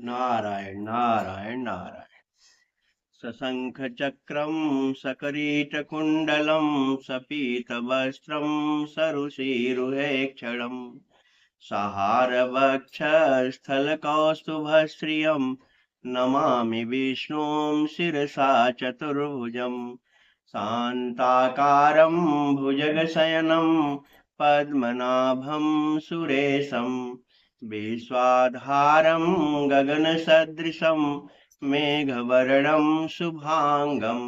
नारायण नारायण नारायण। सशंख चक्रम सकरीटकुण्डलं सपीतवस्त्रं सरुचिरुहेक्षणं सहारवक्षस्थलकौस्तुभश्रियं नमामि विष्णुं शिरसा चतुर्भुजं शान्ताकारं भुजगशयनं पद्मनाभं सुरेशं विश्वाधारं गगनसदृशं मेघवर्णं शुभांगं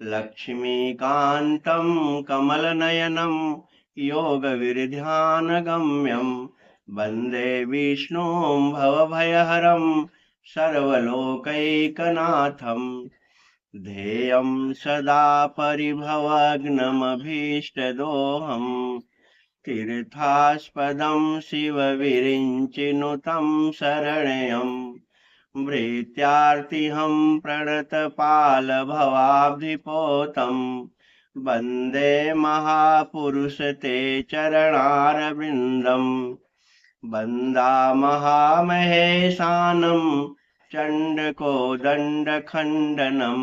लक्ष्मीकान्तं कमलनयनं योगविरध्यानगम्यं वन्दे विष्णुं भवभयहरं सर्वलोकैकनाथं ध्येयं सदा परिभवग्नमभीष्टदोहम् तीर्थास्पदं शिवविरिञ्चिनुतं शरण्यं भृत्यार्तिहं प्रणतपालभवाब्धिपोतं वन्दे महापुरुष ते चरणारविन्दं वन्दामहामहेशानं चण्डकोदण्डखण्डनं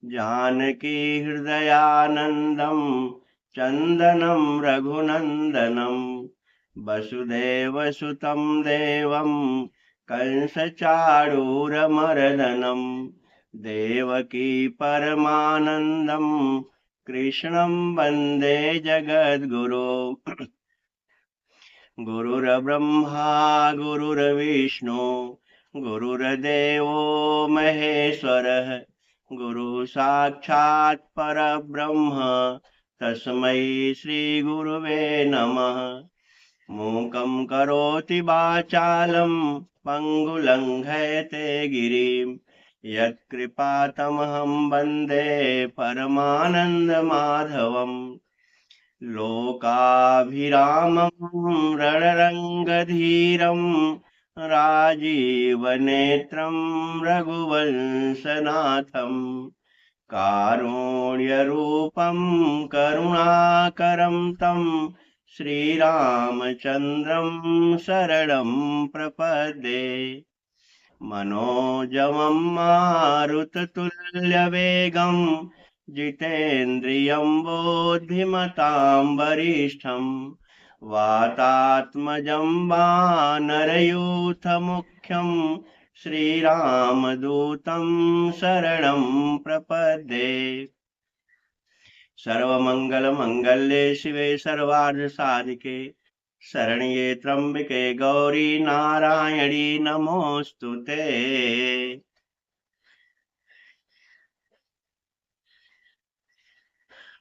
जानकी हृदयानन्दं चन्दनं रघुनन्दनं वसुदेवसुतं देवं कंसचाणूरमर्दनं देवकी परमानन्दं कृष्णं वन्दे जगद्गुरो गुरुर्ब्रह्मा गुरुर्विष्णु गुरुर्देवो महेश्वरः गुरु साक्षात् परब्रह्म तस्मै श्रीगुरुवे नमः। मूकं करोति वाचालं पङ्गुलङ्घयते गिरिं यत्कृपातमहं वन्दे परमानन्दमाधवम् लोकाभिरामं रणरङ्गधीरं राजीवनेत्रं रघुवंशनाथं कारुण्यरूपं करुणाकरं तं श्रीरामचन्द्रं शरणं प्रपद्ये। मनोजवं मारुततुल्यवेगं जितेन्द्रियं बुद्धिमतां वरिष्ठं वातात्मजं वानरयूथमुख्यं श्रीरामदूतं शरणं प्रपद्ये। सर्वमङ्गलमङ्गल्ये शिवे सर्वार्थसाधिके शरण्ये त्र्यंबके गौरी नारायणी नमोस्तुते।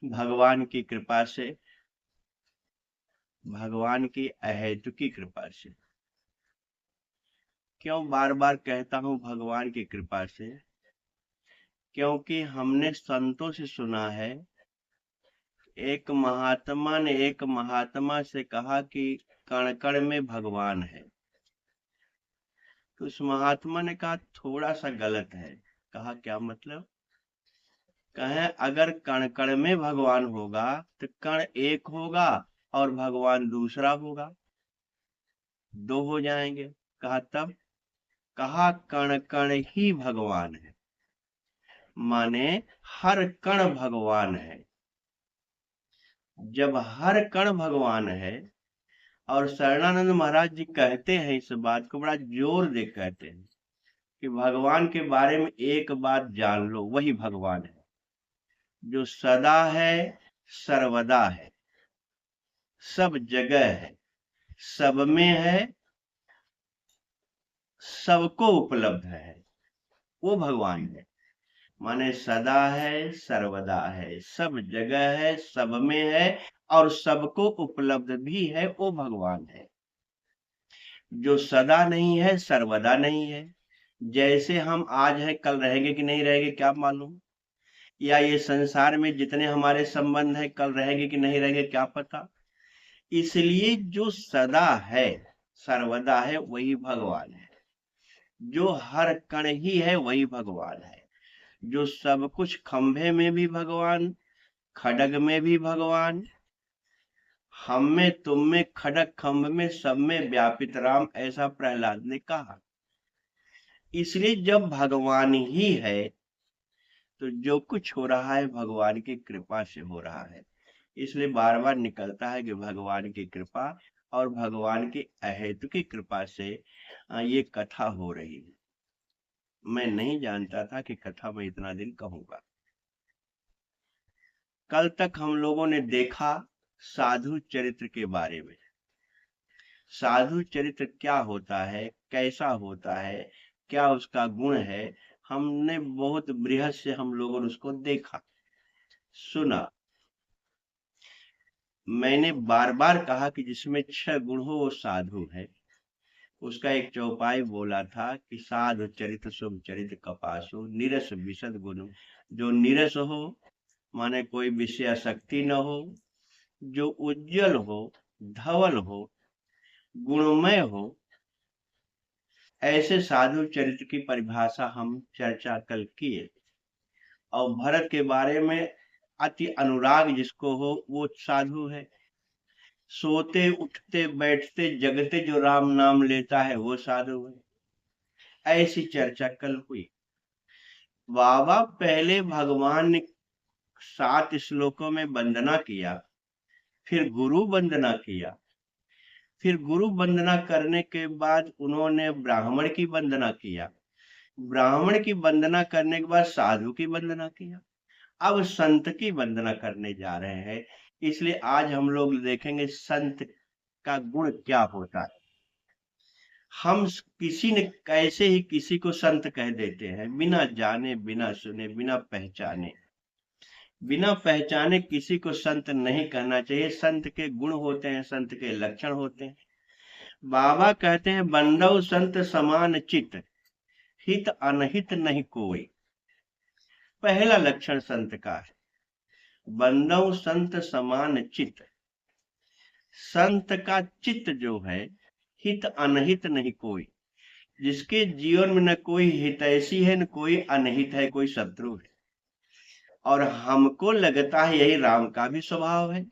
भगवान की कृपा से, भगवान की अहेतुकी कृपा से, क्यों बार बार कहता हूं भगवान की कृपा से? क्योंकि हमने संतों से सुना है, एक महात्मा ने एक महात्मा से कहा कि कण कण में भगवान है। तो उस महात्मा ने कहा थोड़ा सा गलत है। कहा क्या मतलब? कहे अगर कण कण में भगवान होगा तो कण एक होगा और भगवान दूसरा होगा, दो हो जाएंगे। कहा तब? कहा कण कण ही भगवान है, माने हर कण भगवान है। जब हर कण भगवान है, और शरणानंद महाराज जी कहते हैं इस बात को, बड़ा जोर दे कहते हैं कि भगवान के बारे में एक बात जान लो, वही भगवान है जो सदा है, सर्वदा है, सब जगह है, सब में है, सबको उपलब्ध है, वो भगवान है। माने सदा है, सर्वदा है, सब जगह है, सब में है और सबको उपलब्ध भी है, वो भगवान है। जो सदा नहीं है, सर्वदा नहीं है। जैसे हम आज है कल रहेंगे कि नहीं रहेंगे क्या मालूम, या ये संसार में जितने हमारे संबंध है कल रहेंगे कि नहीं रहेंगे क्या पता। इसलिए जो सदा है, सर्वदा है, वही भगवान है। जो हर कण ही है वही भगवान है। जो सब कुछ, खंभे में भी भगवान, खड़ग में भी भगवान, हम में तुम में खड़ग खंभ में सब में व्यापित राम, ऐसा प्रहलाद ने कहा। इसलिए जब भगवान ही है तो जो कुछ हो रहा है भगवान की कृपा से हो रहा है। इसलिए बार बार निकलता है कि भगवान की कृपा और भगवान की अहेतु की कृपा से ये कथा हो रही है। मैं नहीं जानता था कि कथा में इतना दिन कहूंगा। कल तक हम लोगों ने देखा साधु चरित्र के बारे में। साधु चरित्र क्या होता है, कैसा होता है, क्या उसका गुण है, हमने बहुत बृहद से हम लोगों ने उसको देखा, सुना। मैंने बार बार कहा कि जिसमें 6 गुण हो वो साधु है। उसका एक चौपाई बोला था कि साधु चरित्र शुभ चरित्र कपासु नीरस विशद गुण। जो नीरस हो माने कोई विषय आसक्ति न हो, जो उज्जवल हो, धवल हो, गुणमय हो, ऐसे साधु चरित्र की परिभाषा हम चर्चा कल किए। और भरत के बारे में अति अनुराग जिसको हो वो साधु है। सोते उठते बैठते जगते जो राम नाम लेता है वो साधु है। ऐसी चर्चा कल हुई। बाबा पहले भगवान ने 7 श्लोकों में वंदना किया, फिर गुरु वंदना किया, फिर गुरु वंदना करने के बाद उन्होंने ब्राह्मण की वंदना किया, ब्राह्मण की वंदना करने के बाद साधु की वंदना किया, अब संत की वंदना करने जा रहे हैं। इसलिए आज हम लोग देखेंगे संत का गुण क्या होता है। हम किसी ने कैसे ही किसी को संत कह देते हैं, बिना जाने, बिना सुने, बिना पहचाने। बिना पहचाने किसी को संत नहीं कहना चाहिए। संत के गुण होते हैं, संत के लक्षण होते हैं। बाबा कहते हैं बंदौ संत समान चित, हित अनहित नहीं कोई। पहला लक्षण संत का है, बंदौ संत समान चित। संत का चित्त जो है हित अनहित नहीं कोई, जिसके जीवन में न कोई हितैषी है, न कोई अनहित है, कोई शत्रु है। और हमको लगता है यही राम का भी स्वभाव है।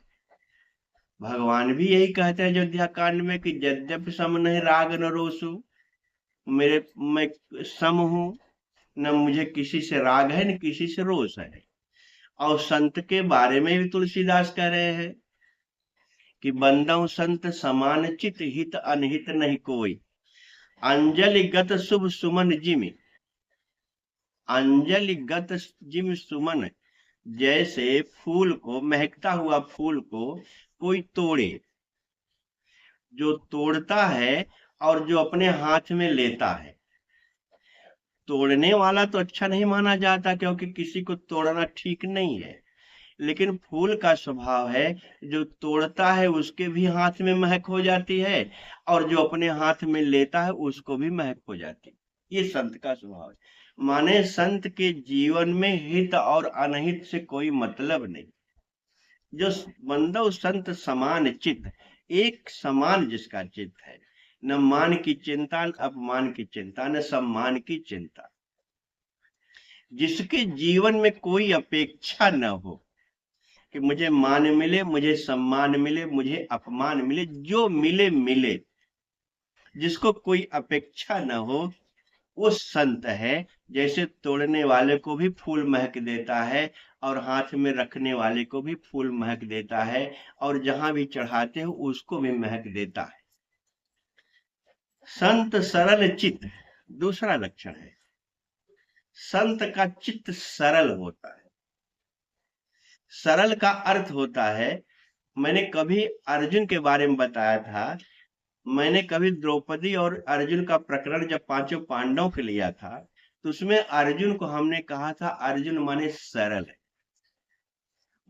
भगवान भी यही कहते हैं अयोध्या कांड में कि यद्यपि सम नहीं राग न रोसु, मैं सम हूं, न मुझे किसी से राग है न किसी से रोष है। और संत के बारे में भी तुलसीदास कह रहे हैं कि बंदौ संत समान चित, हित अनहित नहीं कोई। अंजलि गत शुभ सुमन जिमि, अंजलि गत जिम सुमन। जैसे फूल को, महकता हुआ फूल को कोई तोड़े, जो तोड़ता है और जो अपने हाथ में लेता है। तोड़ने वाला तो अच्छा नहीं माना जाता, क्योंकि किसी को तोड़ना ठीक नहीं है। लेकिन फूल का स्वभाव है, जो तोड़ता है उसके भी हाथ में महक हो जाती है, और जो अपने हाथ में लेता है उसको भी महक हो जाती है। ये संत का स्वभाव है। माने संत के जीवन में हित और अनहित से कोई मतलब नहीं। जो बंदो संत समान चित्त, एक समान जिसका चित्त है, न मान की चिंता, न अपमान की चिंता, न सम्मान की चिंता। जिसके जीवन में कोई अपेक्षा न हो कि मुझे मान मिले, मुझे सम्मान मिले, मुझे अपमान मिले, जो मिले मिले, जिसको कोई अपेक्षा न हो, वो संत है। जैसे तोड़ने वाले को भी फूल महक देता है और हाथ में रखने वाले को भी फूल महक देता है, और जहां भी चढ़ाते हो उसको भी महक देता है। संत सरल चित्त दूसरा लक्षण है। संत का चित्त सरल होता है। सरल का अर्थ होता है, मैंने कभी अर्जुन के बारे में बताया था, मैंने कभी द्रौपदी और अर्जुन का प्रकरण जब 5 पांडवों के लिया था, तो उसमें अर्जुन को हमने कहा था अर्जुन माने सरल है।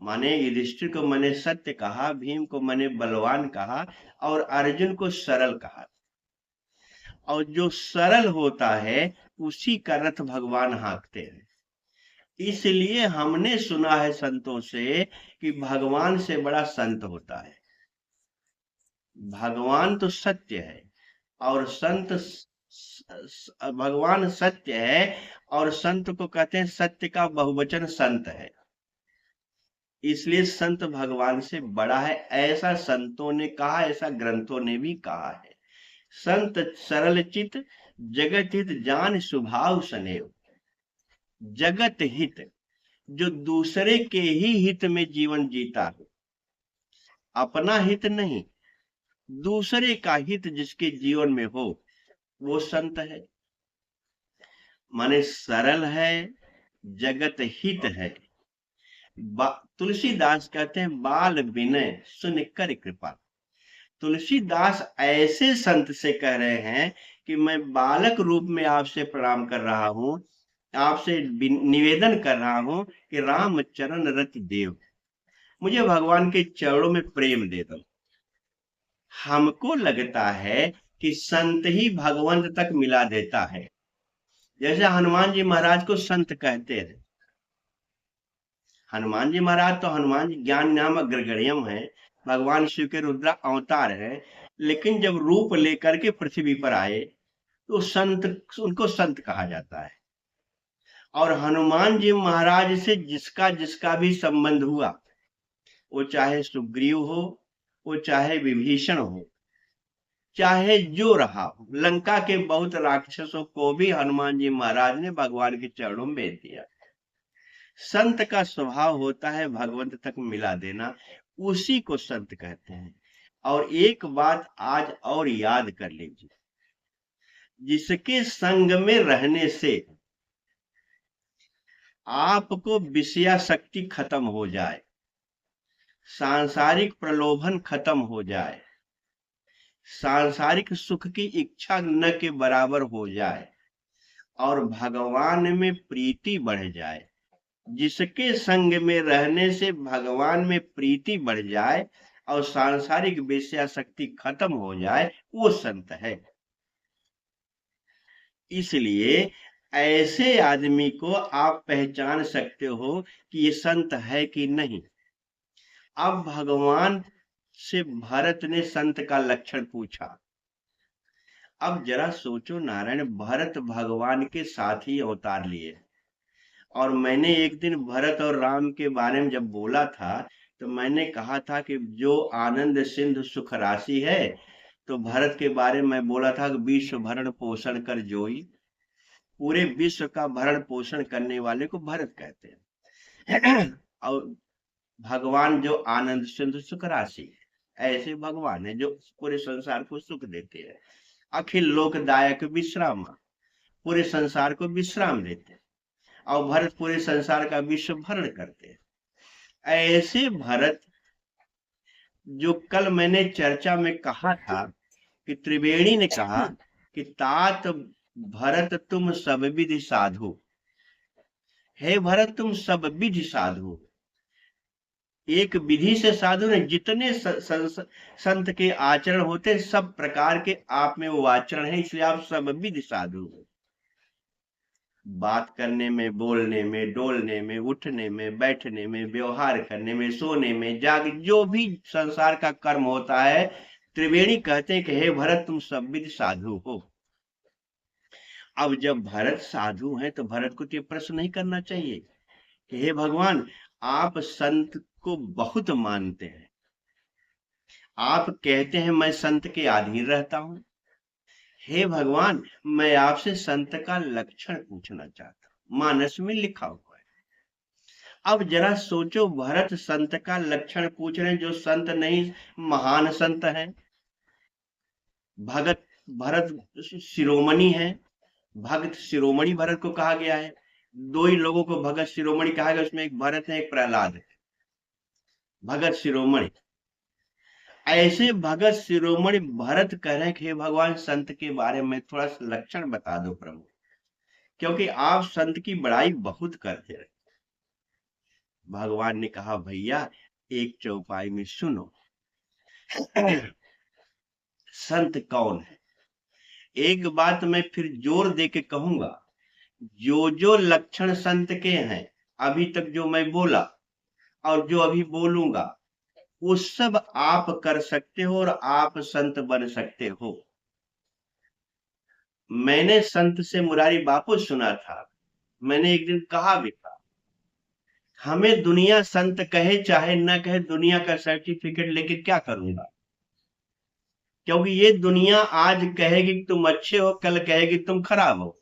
माने युधिष्ठिर को मैंने सत्य कहा, भीम को मैंने बलवान कहा, और अर्जुन को सरल कहा। और जो सरल होता है उसी का रथ भगवान हाँकते हैं। इसलिए हमने सुना है संतों से कि भगवान से बड़ा संत होता है। भगवान तो सत्य है और संत, भगवान सत्य है और संत को कहते हैं सत्य का बहुवचन संत है। इसलिए संत भगवान से बड़ा है, ऐसा संतों ने कहा, ऐसा ग्रंथों ने भी कहा है। संत सरल चित, जगत हित जान स्वभाव सनेव। जगत हित, जो दूसरे के ही हित में जीवन जीता है, अपना हित नहीं, दूसरे का हित जिसके जीवन में हो, वो संत है। माने सरल है, जगत हित है। तुलसीदास कहते हैं बाल विनय सुन कर कृपा। तुलसीदास ऐसे संत से कह रहे हैं कि मैं बालक रूप में आपसे प्रणाम कर रहा हूं, आपसे निवेदन कर रहा हूं कि राम चरण रति देव, मुझे भगवान के चरणों में प्रेम दे दो। हमको लगता है कि संत ही भगवंत तक मिला देता है। जैसे हनुमान जी महाराज को संत कहते हैं। हनुमान जी महाराज तो हनुमान जी ज्ञान नाम अग्रगण्यम है, भगवान शिव के रुद्र अवतार है, लेकिन जब रूप लेकर के पृथ्वी पर आए तो संत, उनको संत कहा जाता है। और हनुमान जी महाराज से जिसका जिसका भी संबंध हुआ, वो चाहे सुग्रीव हो, वो चाहे विभीषण हो, चाहे जो रहा हो, लंका के बहुत राक्षसों को भी हनुमान जी महाराज ने भगवान के चरणों में भेज दिया। संत का स्वभाव होता है भगवंत तक मिला देना, उसी को संत कहते हैं। और एक बात आज और याद कर लीजिए, जिसके संग में रहने से आपको विषयाशक्ति खत्म हो जाए, सांसारिक प्रलोभन खत्म हो जाए, सांसारिक सुख की इच्छा न के बराबर हो जाए और भगवान में प्रीति बढ़ जाए, जिसके संग में रहने से भगवान में प्रीति बढ़ जाए और सांसारिक वेश्याशक्ति खत्म हो जाए, वो संत है। इसलिए ऐसे आदमी को आप पहचान सकते हो कि ये संत है कि नहीं। अब भगवान से भरत ने संत का लक्षण पूछा। अब जरा सोचो नारायण, भरत भगवान के साथ ही अवतार लिए। और मैंने एक दिन भरत और राम के बारे में जब बोला था तो मैंने कहा था कि जो आनंद सिंधु सुख राशि है, तो भरत के बारे में मैं बोला था कि विश्व भरण पोषण कर जोई, पूरे विश्व का भरण पोषण करने वाले को भरत कहते हैं। और भगवान जो आनंद सिंधु सुख राशि, ऐसे भगवान है जो पूरे संसार को सुख देते हैं। अखिल लोकदायक विश्राम, पूरे संसार को विश्राम देते हैं। और भरत पूरे संसार का विश्व भरण करते हैं। ऐसे भरत जो कल मैंने चर्चा में कहा था कि त्रिवेणी ने कहा कि तात भरत तुम सब विधि साधु, हे भरत तुम सब विधि साधु। एक विधि से साधु ने, जितने संत के आचरण होते सब प्रकार के आप में वो आचरण है, इसलिए आप सब विधि साधु हो। बात करने में, बोलने में, डोलने में, उठने में, बैठने में, व्यवहार करने में, सोने में, जाग, जो भी संसार का कर्म होता है, त्रिवेणी कहते हैं कि हे भरत तुम सब विधि साधु हो। अब जब भरत साधु हैं तो भरत को तो प्रश्न नहीं करना चाहिए कि हे भगवान, आप संत को बहुत मानते हैं, आप कहते हैं मैं संत के अधीन रहता हूं, हे भगवान मैं आपसे संत का लक्षण पूछना चाहता हूं, मानस में लिखा हुआ है। अब जरा सोचो, भरत संत का लक्षण पूछ रहे हैं, जो संत नहीं महान संत है। भरत शिरोमणि है, भक्त शिरोमणि भरत को कहा गया है। दो ही लोगों को भगत शिरोमणि कहा गया, उसमें एक भरत है, एक प्रहलाद है। भगत शिरोमणि, ऐसे भगत शिरोमणि भरत कह रहे हैं कि भगवान संत के बारे में थोड़ा सा लक्षण बता दो प्रभु, क्योंकि आप संत की बड़ाई बहुत करते रहे। भगवान ने कहा भैया एक चौपाई में सुनो। संत कौन है? एक बात मैं फिर जोर दे के कहूंगा, जो जो लक्षण संत के हैं अभी तक जो मैं बोला और जो अभी बोलूंगा, वो सब आप कर सकते हो और आप संत बन सकते हो। मैंने संत से मुरारी बापू सुना था, मैंने एक दिन कहा भी था, हमें दुनिया संत कहे चाहे न कहे, दुनिया का सर्टिफिकेट लेके क्या करूंगा? क्योंकि ये दुनिया आज कहेगी कि तुम अच्छे हो, कल कहेगी तुम खराब हो।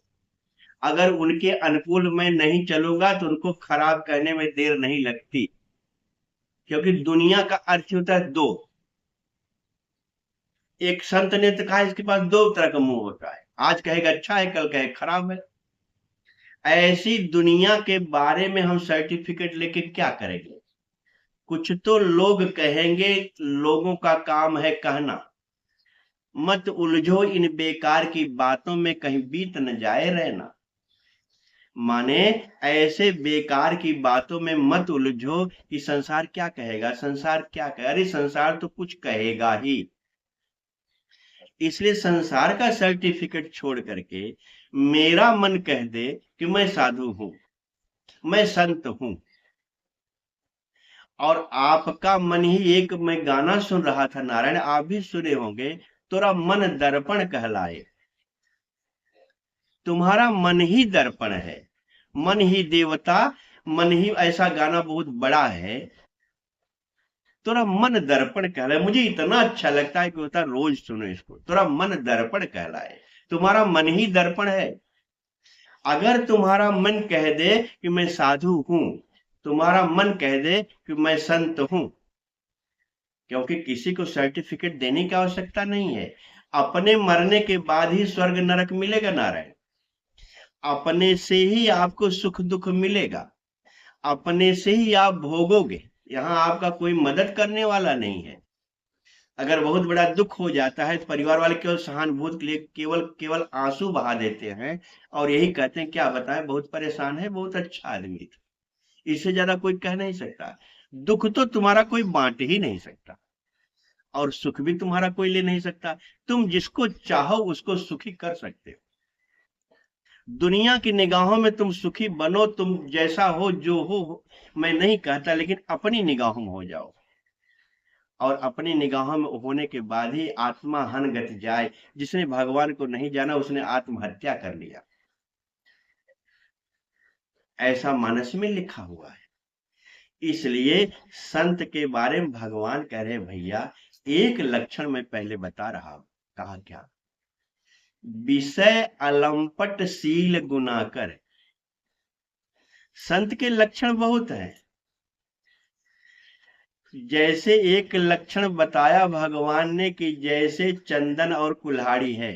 अगर उनके अनुकूल मैं नहीं चलूंगा तो उनको खराब कहने में देर नहीं लगती, क्योंकि दुनिया का अर्थ होता है दो। एक संत ने तो कहा इसके पास दो तरह का मुंह होता है, आज कहेगा अच्छा है, कल कहेगा खराब है। ऐसी दुनिया के बारे में हम सर्टिफिकेट लेके क्या करेंगे? कुछ तो लोग कहेंगे, लोगों का काम है कहना। मत उलझो इन बेकार की बातों में, कहीं बीत न जाए रहना। माने ऐसे बेकार की बातों में मत उलझो कि संसार क्या कहेगा, संसार क्या कहे, अरे संसार तो कुछ कहेगा ही। इसलिए संसार का सर्टिफिकेट छोड़ करके मेरा मन कह दे कि मैं साधु हूं, मैं संत हूं। और आपका मन ही, एक मैं गाना सुन रहा था नारायण, आप भी सुने होंगे, तोरा मन दर्पण कहलाए। तुम्हारा मन ही दर्पण है, मन ही देवता, मन ही, ऐसा गाना बहुत बड़ा है। तोरा मन दर्पण कहलाए, मुझे इतना अच्छा लगता है कि होता रोज सुनो इसको, तोरा मन दर्पण कहलाए। तुम्हारा मन ही दर्पण है। अगर तुम्हारा मन कह दे कि मैं साधु हूं, तुम्हारा मन कह दे कि मैं संत हूं, क्योंकि किसी को सर्टिफिकेट देने की आवश्यकता नहीं है। अपने मरने के बाद ही स्वर्ग नरक मिलेगा नारायण। अपने से ही आपको सुख दुख मिलेगा, अपने से ही आप भोगोगे। यहाँ आपका कोई मदद करने वाला नहीं है। अगर बहुत बड़ा दुख हो जाता है तो परिवार वाले केवल सहानुभूति के लिए केवल केवल आंसू बहा देते हैं, और यही कहते हैं क्या बताएं, बहुत परेशान है, बहुत अच्छा आदमी था। इससे ज्यादा कोई कह नहीं सकता। दुख तो तुम्हारा कोई बांट ही नहीं सकता, और सुख भी तुम्हारा कोई ले नहीं सकता। तुम जिसको चाहो उसको सुखी कर सकते हो। दुनिया की निगाहों में तुम सुखी बनो, तुम जैसा हो जो हो, मैं नहीं कहता, लेकिन अपनी निगाहों में हो जाओ। और अपनी निगाहों में होने के बाद ही आत्मा हन गति जाए। जिसने भगवान को नहीं जाना उसने आत्महत्या कर लिया, ऐसा मानस में लिखा हुआ है। इसलिए संत के बारे में भगवान कह रहे भैया, एक लक्षण मैं पहले बता रहा हूं। कहा क्या? विषय अलंपट शील गुनाकर। संत के लक्षण बहुत हैं। जैसे एक लक्षण बताया भगवान ने कि जैसे चंदन और कुल्हाड़ी है,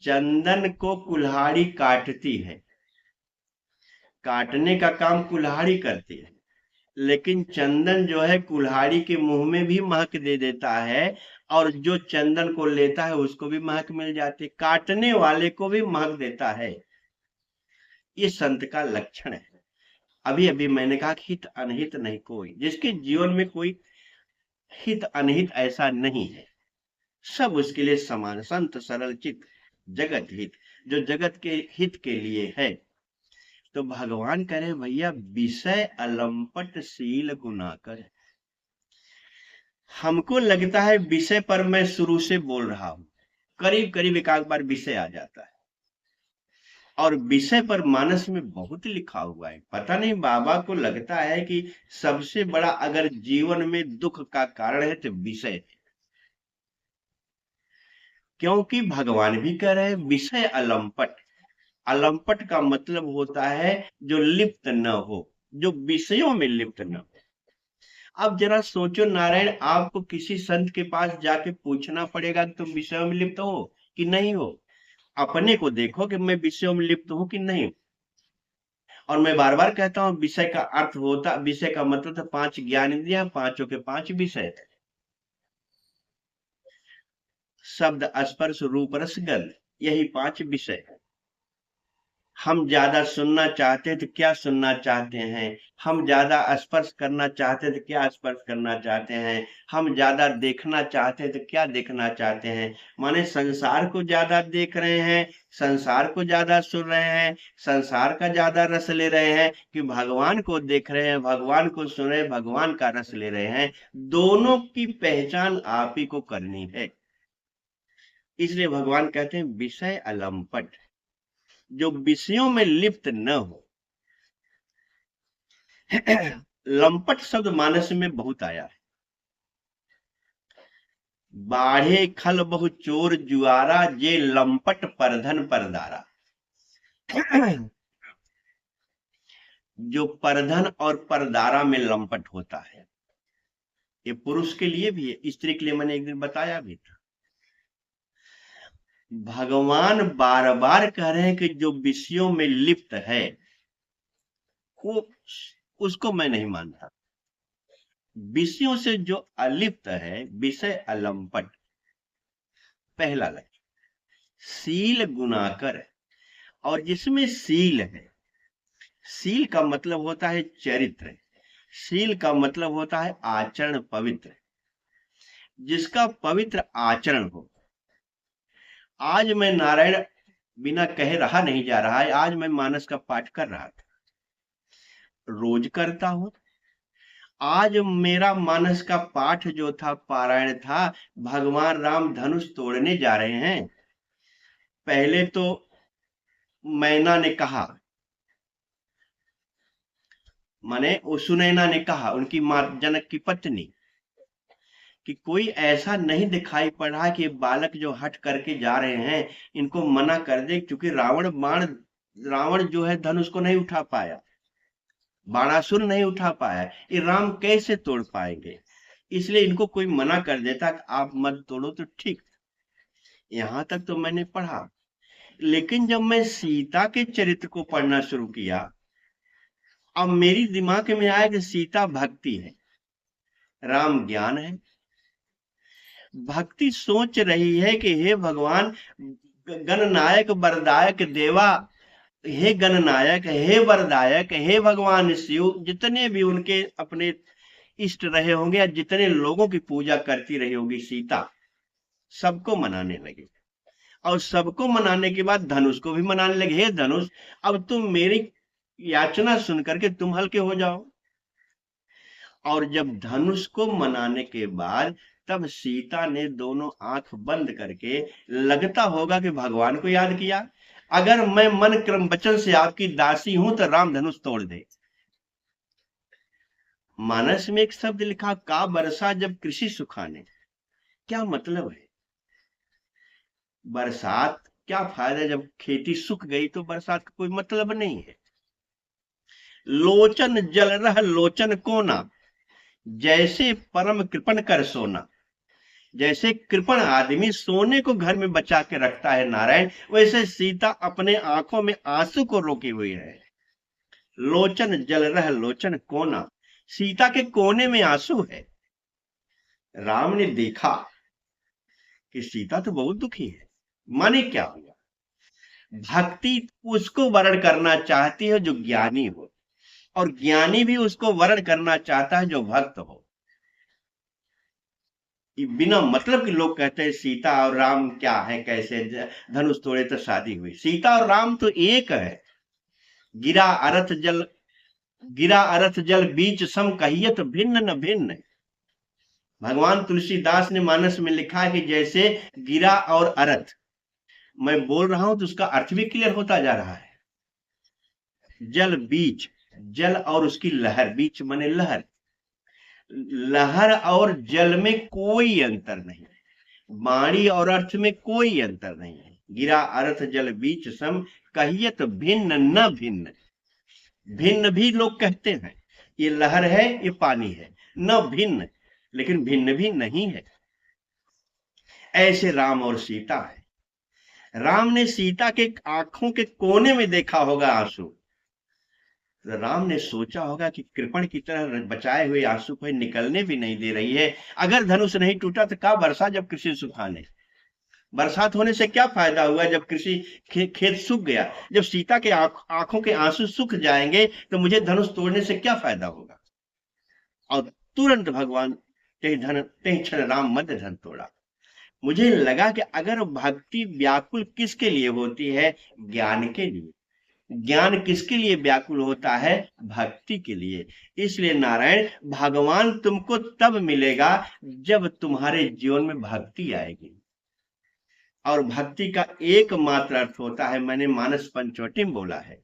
चंदन को कुल्हाड़ी काटती है, काटने का काम कुल्हाड़ी करती है, लेकिन चंदन जो है कुल्हाड़ी के मुंह में भी महक दे देता है, और जो चंदन को लेता है उसको भी महक मिल जाती है, काटने वाले को भी महक देता है। ये संत का लक्षण है। अभी अभी मैंने कहा कि हित अनहित नहीं कोई, जिसके जीवन में कोई हित अनहित ऐसा नहीं है, सब उसके लिए समान। संत सरल चित जगत हित, जो जगत के हित के लिए है। तो भगवान करे भैया, विषय अलंपट शील गुनाकर। हमको लगता है विषय पर मैं शुरू से बोल रहा हूं, करीब करीब एक आध बार विषय आ जाता है, और विषय पर मानस में बहुत लिखा हुआ है। पता नहीं बाबा को लगता है कि सबसे बड़ा अगर जीवन में दुख का कारण है तो विषय है। क्योंकि भगवान भी कह रहे हैं विषय अलंपट। अलंपट का मतलब होता है जो लिप्त न हो, जो विषयों में लिप्त न हो। अब जरा सोचो नारायण, आपको किसी संत के पास जाके पूछना पड़ेगा कि तुम विषयों में लिप्त हो कि नहीं हो। अपने को देखो कि मैं विषयों में लिप्त हूं कि नहीं। और मैं बार बार कहता हूं, विषय का अर्थ होता, विषय का मतलब था पांच ज्ञान इंद्रियां, पांचों के पांच विषय थे। शब्द स्पर्श रूप रस गंध, यही पांच विषय। हम ज्यादा सुनना चाहते हैं तो क्या सुनना चाहते हैं, हम ज्यादा स्पर्श करना चाहते हैं तो क्या स्पर्श करना चाहते हैं, हम ज्यादा देखना चाहते हैं तो क्या देखना चाहते हैं। माने संसार को ज्यादा देख रहे हैं, संसार को ज्यादा सुन रहे हैं, संसार का ज्यादा रस ले रहे हैं, कि भगवान को देख रहे हैं, भगवान को सुन रहे हैं, भगवान का रस ले रहे हैं। दोनों की पहचान आप ही को करनी है। इसलिए भगवान कहते हैं विषय अलंपट, जो विषयों में लिप्त न हो। लंपट शब्द मानस में बहुत आया है। बाढ़े खल बहु चोर जुआरा, जे लंपट परधन परदारा। जो परधन और परदारा में लंपट होता है, ये पुरुष के लिए भी है, स्त्री के लिए मैंने एक दिन बताया भी था। भगवान बार बार कह रहे हैं कि जो विषयों में लिप्त है वो, उसको मैं नहीं मानता। विषयों से जो अलिप्त है, विषय अलंपट, पहला लक्ष्य। सील गुणाकर, और जिसमें सील है, सील का मतलब होता है चरित्र, सील का मतलब होता है आचरण पवित्र, जिसका पवित्र आचरण हो। आज मैं नारायण बिना कहे रहा नहीं जा रहा है, आज मैं मानस का पाठ कर रहा था, रोज करता हूं। आज मेरा मानस का पाठ जो था, पारायण था, भगवान राम धनुष तोड़ने जा रहे हैं। पहले तो मैना ने कहा, माने सुनैना ने कहा, उनकी मां जनक की पत्नी, कि कोई ऐसा नहीं दिखाई पड़ रहा कि बालक जो हट करके जा रहे हैं, इनको मना कर दे, क्योंकि रावण जो है धनुष को नहीं उठा पाया, बाणासुर नहीं उठा पाया, ये राम कैसे तोड़ पाएंगे, इसलिए इनको कोई मना कर देता कि आप मत तोड़ो तो ठीक। यहां तक तो मैंने पढ़ा, लेकिन जब मैं सीता के चरित्र को पढ़ना शुरू किया, अब मेरी दिमाग में आया कि सीता भक्ति है, राम ज्ञान है। भक्ति सोच रही है कि हे भगवान गणनायक वरदायक देवा, हे गणनायक, हे वरदायक, हे भगवान शिव, जितने भी उनके अपने इष्ट रहे होंगे या जितने लोगों की पूजा करती रही होगी सीता, सबको मनाने लगे। और सबको मनाने के बाद धनुष को भी मनाने लगे, हे धनुष, अब तुम मेरी याचना सुन करके तुम हल्के हो जाओ। और जब धनुष को मनाने के बाद तब सीता ने दोनों आंख बंद करके, लगता होगा कि भगवान को याद किया, अगर मैं मन क्रम वचन से आपकी दासी हूं तो राम धनुष तोड़ दे। मानस में एक शब्द लिखा, का बरसा जब कृषि सुखाने, क्या मतलब है? बरसात क्या फायदा, जब खेती सूख गई तो बरसात का कोई मतलब नहीं है। लोचन जल रह लोचन कोना, जैसे परम कृपण कर सोना। जैसे कृपण आदमी सोने को घर में बचा के रखता है नारायण, वैसे सीता अपने आंखों में आंसू को रोकी हुई है। लोचन जल रह लोचन कोना, सीता के कोने में आंसू है। राम ने देखा कि सीता तो बहुत दुखी है। माने क्या हुआ? भक्ति उसको वर्ण करना चाहती है जो ज्ञानी हो, और ज्ञानी भी उसको वर्ण करना चाहता है जो भक्त हो। बिना मतलब के लोग कहते हैं सीता और राम क्या है, कैसे धनुष तोड़े तो शादी हुई। सीता और राम तो एक है। गिरा अरथ जल बीच सम, कहियत भिन्न न भिन्न। भगवान तुलसीदास ने मानस में लिखा कि जैसे गिरा और अरथ, मैं बोल रहा हूं तो उसका अर्थ भी क्लियर होता जा रहा है। जल बीच, जल और उसकी लहर, बीच माने लहर, लहर और जल में कोई अंतर नहीं, वाणी और अर्थ में कोई अंतर नहीं है। गिरा अर्थ जल बीच सम, कहियत भिन्न न भिन्न। भिन्न भी लोग कहते हैं, ये लहर है ये पानी है, न भिन्न, लेकिन भिन्न भी नहीं है। ऐसे राम और सीता है। राम ने सीता के आंखों के कोने में देखा होगा आंसू, राम ने सोचा होगा कि कृपण की तरह बचाए हुए आंसू को निकलने भी नहीं दे रही है। अगर धनुष नहीं टूटा तो क्या बरसा जब कृषि सुखाने, बरसात होने से क्या फायदा हुआ जब कृषि खेत सूख गया। जब सीता के आंखों के आंसू सूख जाएंगे तो मुझे धनुष तोड़ने से क्या फायदा होगा। और तुरंत भगवान ते क्षण राम मध्य धन तोड़ा। मुझे लगा कि अगर भक्ति व्याकुल किसके लिए होती है, ज्ञान के लिए। ज्ञान किसके लिए व्याकुल होता है, भक्ति के लिए। इसलिए नारायण भगवान तुमको तब मिलेगा जब तुम्हारे जीवन में भक्ति आएगी। और भक्ति का एकमात्र अर्थ होता है, मैंने मानस पंचवटी में बोला है,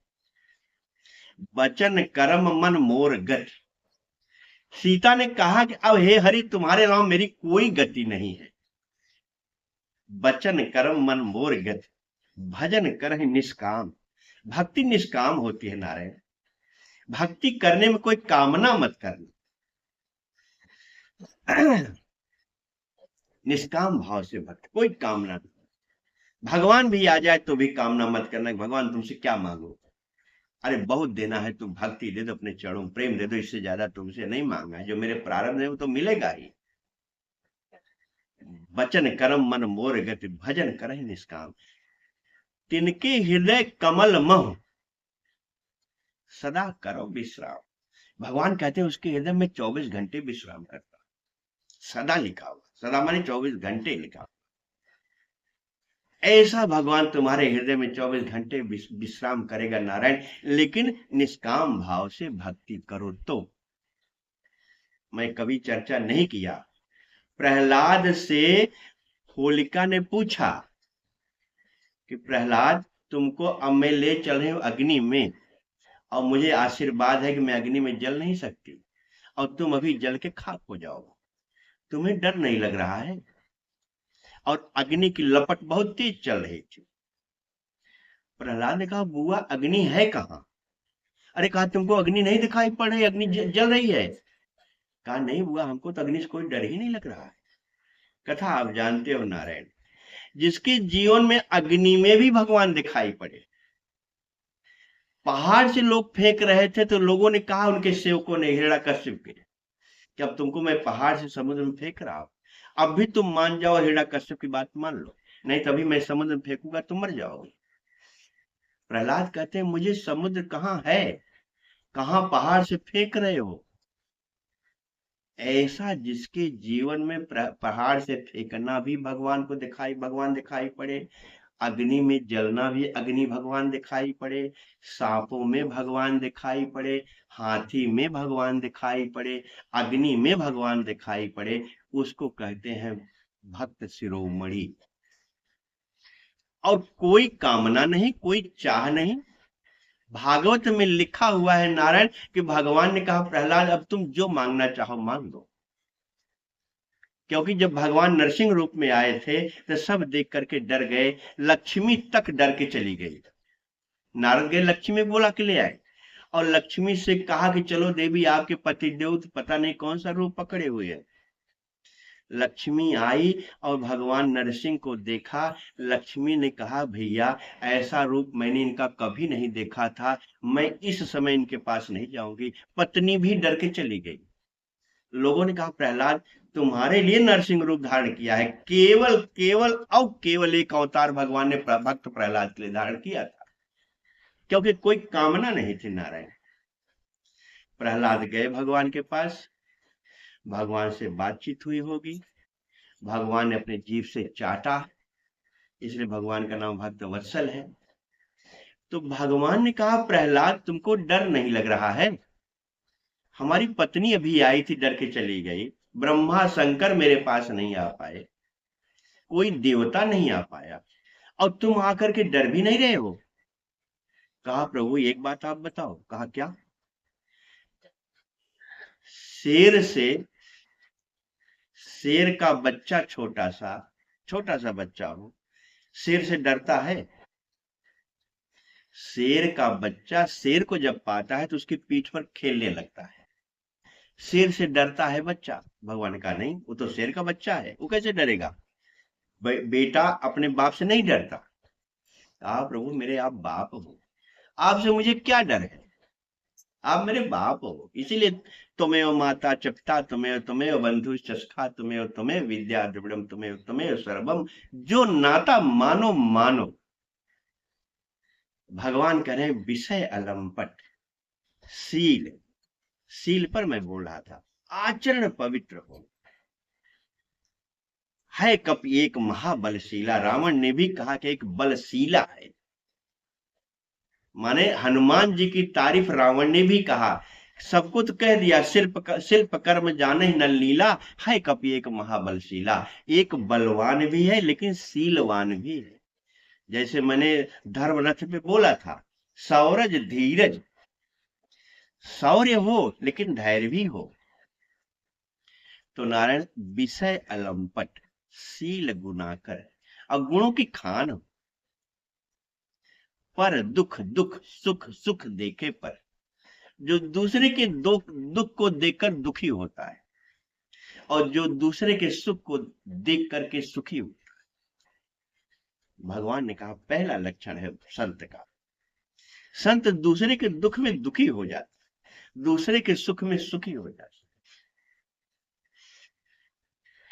वचन कर्म मन मोर गति। सीता ने कहा कि अब हे हरि तुम्हारे नाम मेरी कोई गति नहीं है, बचन कर्म मन मोर गति, भजन करहि निष्काम। भक्ति निष्काम होती है नारायण। भक्ति करने में कोई कामना मत करना। निष्काम भाव से भक्ति, कोई कामना नहीं। भगवान भी आ जाए तो भी कामना मत करना कि भगवान तुमसे क्या मांगो। अरे बहुत देना है, तुम भक्ति दे दो, अपने चरणों प्रेम दे दो, इससे ज्यादा तुमसे नहीं मांगा है। जो मेरे प्रारब्ध है वो तो मिलेगा ही। वचन कर्म मन मोर गति, भजन करहि निष्काम। तिनके हृदय कमल मह, सदा करो विश्राम। भगवान कहते हैं उसके हृदय में 24 घंटे विश्राम करता। सदा लिखा हुआ, सदा माने 24 घंटे लिखा हुआ। ऐसा भगवान तुम्हारे हृदय में 24 घंटे विश्राम करेगा नारायण, लेकिन निष्काम भाव से भक्ति करो तो। मैं कभी चर्चा नहीं किया, प्रहलाद से होलिका ने पूछा कि प्रहलाद तुमको अब मैं ले चल रही हूं अग्नि में, और मुझे आशीर्वाद है कि मैं अग्नि में जल नहीं सकती, और तुम अभी जल के खाक हो जाओ, तुम्हें डर नहीं लग रहा है? और अग्नि की लपट बहुत तेज चल रही थी। प्रहलाद ने कहा बुआ अग्नि है कहाँ? अरे कहा तुमको अग्नि नहीं दिखाई पड़ रही, अग्नि जल रही है? कहा नहीं बुआ, हमको तो अग्नि से कोई डर ही नहीं लग रहा है। कथा आप जानते हो नारायण, जिसके जीवन में अग्नि में भी भगवान दिखाई पड़े। पहाड़ से लोग फेंक रहे थे तो लोगों ने कहा, उनके सेवकों ने, हिरण्यकश्यप के, कि अब तुमको मैं पहाड़ से समुद्र में फेंक रहा हूं, अब भी तुम मान जाओ, हिरण्यकश्यप की बात मान लो, नहीं तभी मैं समुद्र में फेंकूंगा, तुम मर जाओगे। प्रहलाद कहते हैं मुझे समुद्र कहाँ है, कहाँ पहाड़ से फेंक रहे हो? ऐसा जिसके जीवन में पहाड़ से फेंकना भी भगवान को भगवान दिखाई पड़े, अग्नि में जलना भी अग्नि भगवान दिखाई पड़े, सांपों में भगवान दिखाई पड़े, हाथी में भगवान दिखाई पड़े, अग्नि में भगवान दिखाई पड़े, उसको कहते हैं भक्त शिरोमणि। और कोई कामना नहीं, कोई चाह नहीं। भागवत में लिखा हुआ है नारायण कि भगवान ने कहा प्रहलाद अब तुम जो मांगना चाहो मांग दो। क्योंकि जब भगवान नरसिंह रूप में आए थे तो सब देख करके डर गए, लक्ष्मी तक डर के चली गई। नारद गए लक्ष्मी बोला के ले आए, और लक्ष्मी से कहा कि चलो देवी आपके पतिदेव तो पता नहीं कौन सा रूप पकड़े हुए हैं। लक्ष्मी आई और भगवान नरसिंह को देखा। लक्ष्मी ने कहा भैया ऐसा रूप मैंने इनका कभी नहीं देखा था, मैं इस समय इनके पास नहीं जाऊंगी। पत्नी भी डर के चली गई। लोगों ने कहा प्रहलाद तुम्हारे लिए नरसिंह रूप धारण किया है, केवल केवल और केवल एक अवतार भगवान ने भक्त प्रहलाद के लिए धारण किया था, क्योंकि कोई कामना नहीं थी नारायण। प्रहलाद गए भगवान के पास, भगवान से बातचीत हुई होगी, भगवान ने अपने जीभ से चाटा, इसलिए भगवान का नाम भक्त वत्सल है। तो भगवान ने कहा प्रहलाद तुमको डर नहीं लग रहा है? हमारी पत्नी अभी आई थी, डर के चली गई, ब्रह्मा शंकर मेरे पास नहीं आ पाए, कोई देवता नहीं आ पाया, और तुम आकर के डर भी नहीं रहे हो। कहा प्रभु एक बात आप बताओ। कहा क्या? शेर का बच्चा छोटा सा बच्चा हो, शेर से डरता है? शेर का बच्चा शेर को जब पाता है तो उसकी पीठ पर खेलने लगता है, शेर से डरता है बच्चा? भगवान का नहीं, वो तो शेर का बच्चा है, वो कैसे डरेगा? बेटा अपने बाप से नहीं डरता। आप प्रभु मेरे आप बाप हो, आपसे मुझे क्या डर है? आप मेरे बाप हो, इसीलिए तुम्हें माता चपता, तुम्हें बंधु चस्खा, तुम्हें विद्या द्रविड़म, तुम्हें सर्वम, जो नाता मानो मानो। भगवान कह रहे विषय अलंपट, शील पर मैं बोल रहा था, आचरण पवित्र हो। है कप एक महाबलशीला, रावण ने भी कहा कि एक बलशीला है, माने हनुमान जी की तारीफ रावण ने भी कहा। सबको तो कह दिया शिल्प कर्म जाने न लीला, है कपि एक महाबलशीला। एक बलवान भी है लेकिन शीलवान भी है। जैसे मैंने धर्मरथ पे बोला था, सौरज धीरज, शौर्य हो लेकिन धैर्य भी हो। तो नारायण विषय अलंपट, शील गुनाकर, और गुणों की खान हो। पर दुख दुख सुख सुख देखे पर, जो दूसरे के दुख को देखकर दुखी होता है और जो दूसरे के सुख को देख करके सुखी होता है। भगवान ने कहा पहला लक्षण है संत का। संत दूसरे के दुख में दुखी हो जाता है, दूसरे के सुख में सुखी हो जाता है।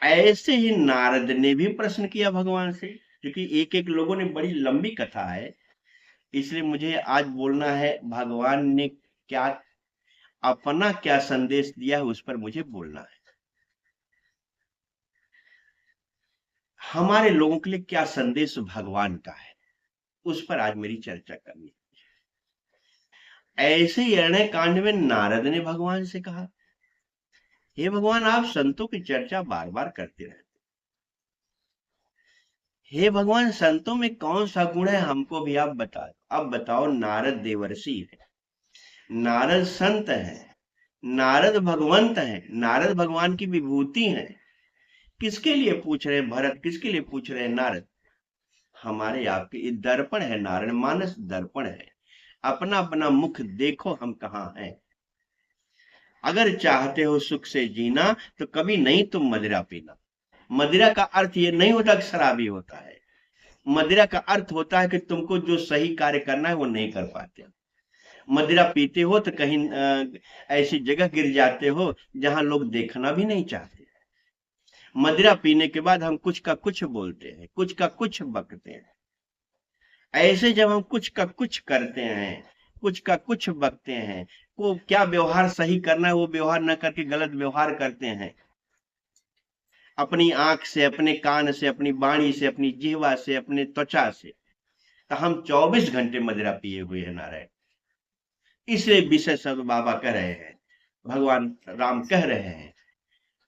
ऐसे ही नारद ने भी प्रश्न किया भगवान से, क्योंकि एक एक लोगों ने, बड़ी लंबी कथा है, इसलिए मुझे आज बोलना है भगवान ने क्या, अपना क्या संदेश दिया है उस पर मुझे बोलना है। हमारे लोगों के लिए क्या संदेश भगवान का है, उस पर आज मेरी चर्चा करनी है। ऐसे ही अरण्य कांड में नारद ने भगवान से कहा, हे भगवान, आप संतों की चर्चा बार बार करते रहते, हे भगवान, संतों में कौन सा गुण है हमको भी आप बताओ। अब बताओ, नारद देवर्षि है, नारद संत है, नारद भगवंत है, नारद भगवान की विभूति है, किसके लिए पूछ रहे हैं भरत, किसके लिए पूछ रहे हैं नारद? हमारे आपके दर्पण है, नारायण मानस दर्पण है, अपना अपना मुख देखो हम कहाँ हैं। अगर चाहते हो सुख से जीना तो कभी नहीं तुम मदिरा पीना। मदिरा का अर्थ ये नहीं होता कि शराबी होता है, मदिरा का अर्थ होता है कि तुमको जो सही कार्य करना है वो नहीं कर पाते। मदिरा पीते हो तो कहीं ऐसी जगह गिर जाते हो जहां लोग देखना भी नहीं चाहते। मदिरा पीने के बाद हम कुछ का कुछ बोलते हैं, कुछ का कुछ बकते हैं। ऐसे जब हम कुछ का कुछ करते हैं, कुछ का कुछ बकते हैं, वो क्या व्यवहार सही करना है वो व्यवहार न करके गलत व्यवहार करते हैं, अपनी आंख से, अपने कान से, अपनी वाणी से, अपनी जिह्वा से, अपने त्वचा से, तो हम 24 घंटे मदिरा पिए हुए हैं नारायण। इसलिए विषय सब बाबा कह रहे हैं, भगवान राम कह रहे हैं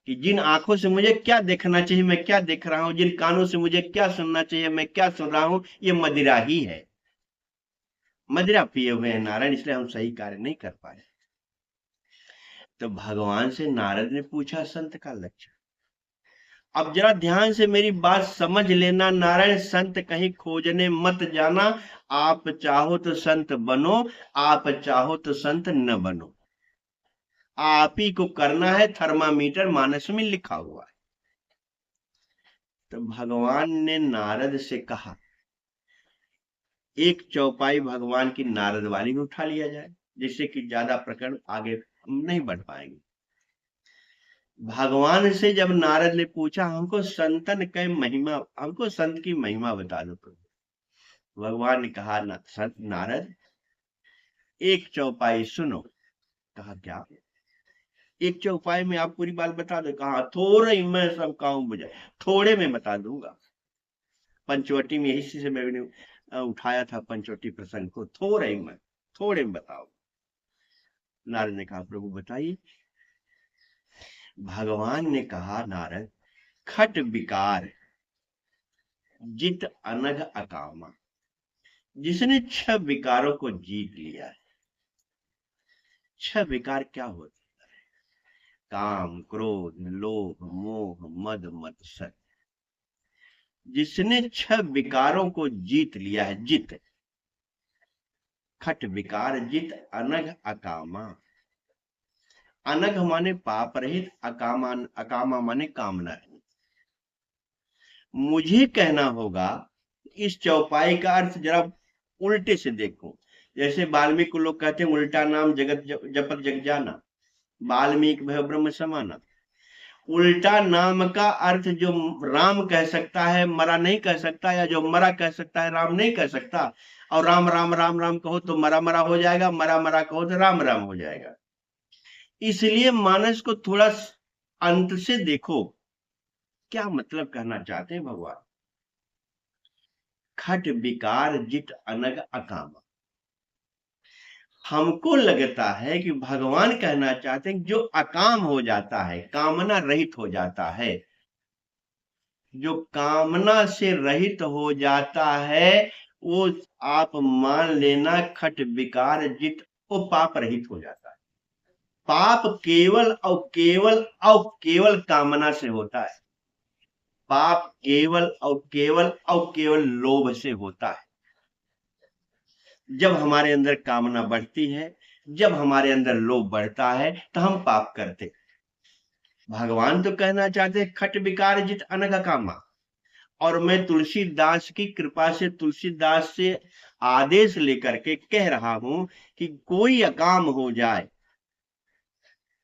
कि जिन आंखों से मुझे क्या देखना चाहिए मैं क्या देख रहा हूं, जिन कानों से मुझे क्या सुनना चाहिए मैं क्या सुन रहा हूं, ये मदिरा ही है। मदिरा पिए हुए हैं नारायण, इसलिए हम सही कार्य नहीं कर पाए। तो भगवान से नारद ने पूछा संत का लक्षण। अब जरा ध्यान से मेरी बात समझ लेना नारायण, संत कहीं खोजने मत जाना। आप चाहो तो संत बनो, आप चाहो तो संत न बनो, आप ही को करना है, थर्मामीटर मानस में लिखा हुआ है। तो भगवान ने नारद से कहा, एक चौपाई भगवान की नारद वाली में उठा लिया जाए, जिससे कि ज्यादा प्रकरण आगे हम नहीं बढ़ पाएंगे। भगवान से जब नारद ने पूछा, हमको संतन के महिमा, हमको संत की महिमा बता दो प्रभु। भगवान ने कहा, संत नारद एक चौपाई सुनो। कहा क्या? एक चौपाई में आप पूरी बात बता दो। कहा थोड़े ही मैं सब काम बुझा, थोड़े में बता दूंगा। पंचवटी में इसी से मैंने उठाया था पंचवटी प्रसंग को, थोड़े में, थोड़े में बताओ। नारद ने कहा प्रभु बताइए। भगवान ने कहा, नारद खट विकार जित अनघ अकामा, जिसने 6 विकारों को जीत लिया है। 6 विकार क्या होते हैं? काम, क्रोध, लोभ, मोह, मद, मत्सर। जिसने 6 विकारों को जीत लिया है, जित, खट विकार जित अनघ अकामा। अनघ माने पाप रहित, अकामा, अकामा माने कामना। मुझे कहना होगा इस चौपाई का अर्थ जरा उल्टे से देखो। जैसे वाल्मीकि लोग कहते हैं उल्टा नाम जगत जपत जग जाना, वाल्मीकि भय ब्रह्म समाना। उल्टा नाम का अर्थ जो राम कह सकता है मरा नहीं कह सकता, या जो मरा कह सकता है राम नहीं कह सकता। और राम राम राम राम कहो तो मरा मरा हो जाएगा, मरा मरा कहो तो राम राम हो जाएगा। इसलिए मानस को थोड़ा अंत से देखो, क्या मतलब कहना चाहते हैं भगवान। खट विकार जित अनग अकामा। हमको लगता है कि भगवान कहना चाहते हैं जो अकाम हो जाता है, कामना रहित हो जाता है, जो कामना से रहित हो जाता है, वो आप मान लेना खट विकार जित, वो पाप रहित हो जाता है। पाप केवल और केवल और केवल कामना से होता है। पाप केवल और केवल और केवल लोभ से होता है। जब हमारे अंदर कामना बढ़ती है, जब हमारे अंदर लोभ बढ़ता है, तो हम पाप करते। भगवान तो कहना चाहते खट विकार जित अनघ कामा। और मैं तुलसीदास की कृपा से, तुलसीदास से आदेश लेकर के कह रहा हूं कि कोई अकाम हो जाए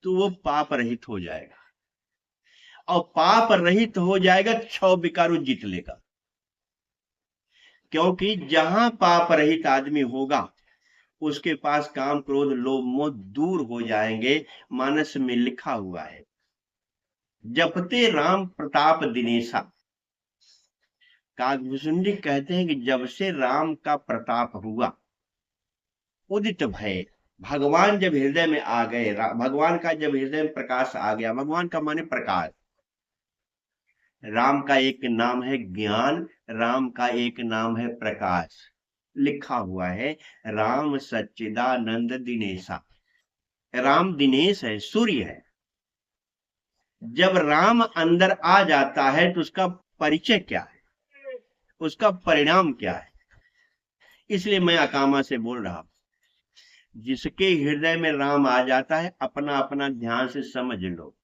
तो वो पाप रहित हो जाएगा, और पाप रहित हो जाएगा, छह विकार जीत लेगा। क्योंकि जहां पाप रहित आदमी होगा, उसके पास काम क्रोध लोभ मोह दूर हो जाएंगे। मानस में लिखा हुआ है, जपते राम प्रताप दिनेशा। काकभूषण जी कहते हैं कि जब से राम का प्रताप हुआ, उदित भय, भगवान जब हृदय में आ गए, भगवान का जब हृदय में प्रकाश आ गया, भगवान का माने प्रकाश। राम का एक नाम है ज्ञान, राम का एक नाम है प्रकाश। लिखा हुआ है राम सच्चिदानंद दिनेशा। राम दिनेश है, सूर्य है। जब राम अंदर आ जाता है तो उसका परिचय क्या है, उसका परिणाम क्या है। इसलिए मैं अकामा से बोल रहा हूं, जिसके हृदय में राम आ जाता है, अपना अपना ध्यान से समझ लो।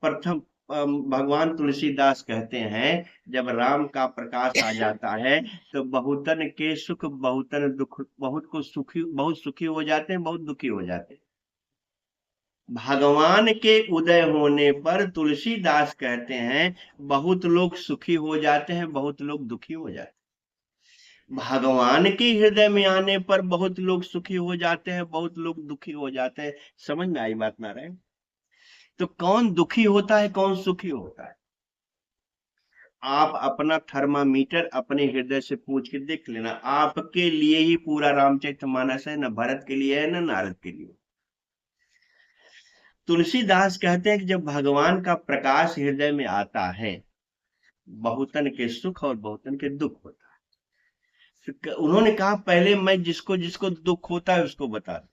प्रथम भगवान तुलसीदास कहते हैं, जब राम का प्रकाश आ जाता है तो बहुतन के सुख बहुतन दुख, बहुत को सुखी, बहुत सुखी हो जाते हैं, बहुत दुखी हो जाते हैं। भगवान के उदय होने पर तुलसीदास कहते हैं बहुत लोग सुखी हो जाते हैं, बहुत लोग दुखी हो जाते हैं। भगवान के हृदय में आने पर बहुत लोग सुखी हो जाते हैं, बहुत लोग दुखी हो जाते हैं। समझ में आई बात ना रहे? तो कौन दुखी होता है, कौन सुखी होता है? आप अपना थर्मामीटर अपने हृदय से पूछ के देख लेना। आपके लिए ही पूरा रामचरितमानस है, न भरत के लिए है, न नारद के लिए। तुलसीदास कहते हैं कि जब भगवान का प्रकाश हृदय में आता है, बहुतन के सुख और बहुतन के दुख होता है। उन्होंने कहा पहले मैं जिसको जिसको दुख होता है उसको बता दूं।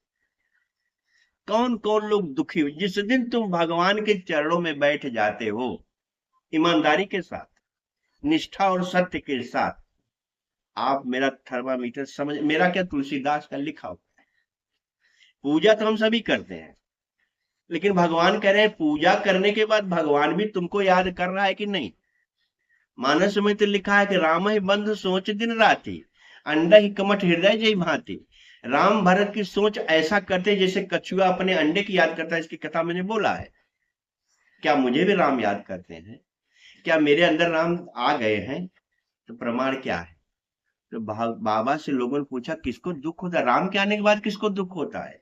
कौन कौन लोग दुखी हो? जिस दिन तुम भगवान के चरणों में बैठ जाते हो, ईमानदारी के साथ, निष्ठा और सत्य के साथ, आप मेरा थर्मामीटर समझ, मेरा क्या, तुलसीदास का लिखा हो। पूजा तो हम सभी करते हैं, लेकिन भगवान कह रहे हैं पूजा करने के बाद भगवान भी तुमको याद कर रहा है कि नहीं। मानस में तो लिखा है कि राम ही बंधु सोच दिन राति, अंडा ही कमठ हृदय जय भांति। राम भरत की सोच ऐसा करते जैसे कछुआ अपने अंडे की याद करता है। इसकी कथा मैंने बोला है। क्या मुझे भी राम याद करते हैं? क्या मेरे अंदर राम आ गए हैं? तो प्रमाण क्या है? तो बाबा से लोगों ने पूछा किसको दुख होता है, राम के आने के बाद किसको दुख होता है?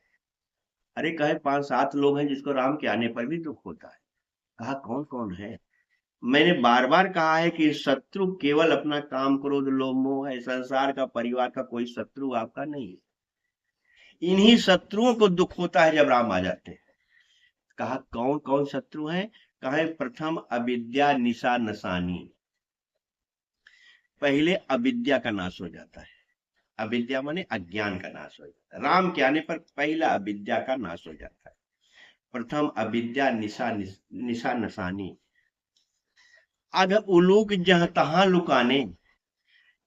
अरे कहे 5-7 लोग हैं जिसको राम के आने पर भी दुख होता है। कहा कौन कौन है? मैंने बार बार कहा है कि शत्रु केवल अपना काम क्रोध लोभ मोह है। संसार का, परिवार का कोई शत्रु आपका नहीं है। इन्हीं शत्रुओं को दुख होता है जब राम आ जाते हैं। कहा कौन कौन शत्रु हैं? कहे प्रथम अविद्या निशा नसानी। पहले अविद्या का नाश हो जाता है। अविद्या माने अज्ञान का नाश हो जाता है। राम के आने पर पहला अविद्या का नाश हो जाता है। प्रथम अविद्या निशा नसानी। अगर उल्लू जहां तहां लुकाने।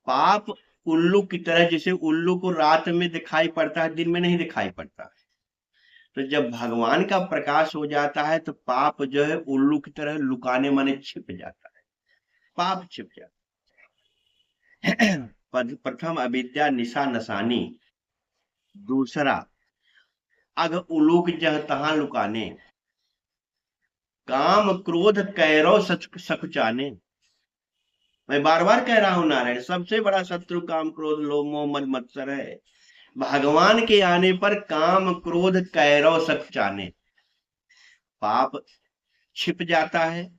पाप उल्लू की तरह, जैसे उल्लू को रात में दिखाई पड़ता है, दिन में नहीं दिखाई पड़ता है। तो जब भगवान का प्रकाश हो जाता है तो पाप जो है उल्लू की तरह लुकाने माने छिप जाता है, पाप छिप जाता है। प्रथम अविद्या निशा नसानी। दूसरा, अगर उल्लू जहां तहां लुकाने। काम क्रोध कैरव सकुचाने। मैं बार बार कह रहा हूं नारायण, सबसे बड़ा शत्रु काम क्रोध लोभ मोह मद मत्सर है। भगवान के आने पर काम क्रोध कैरव सकुचाने, पाप छिप जाता है।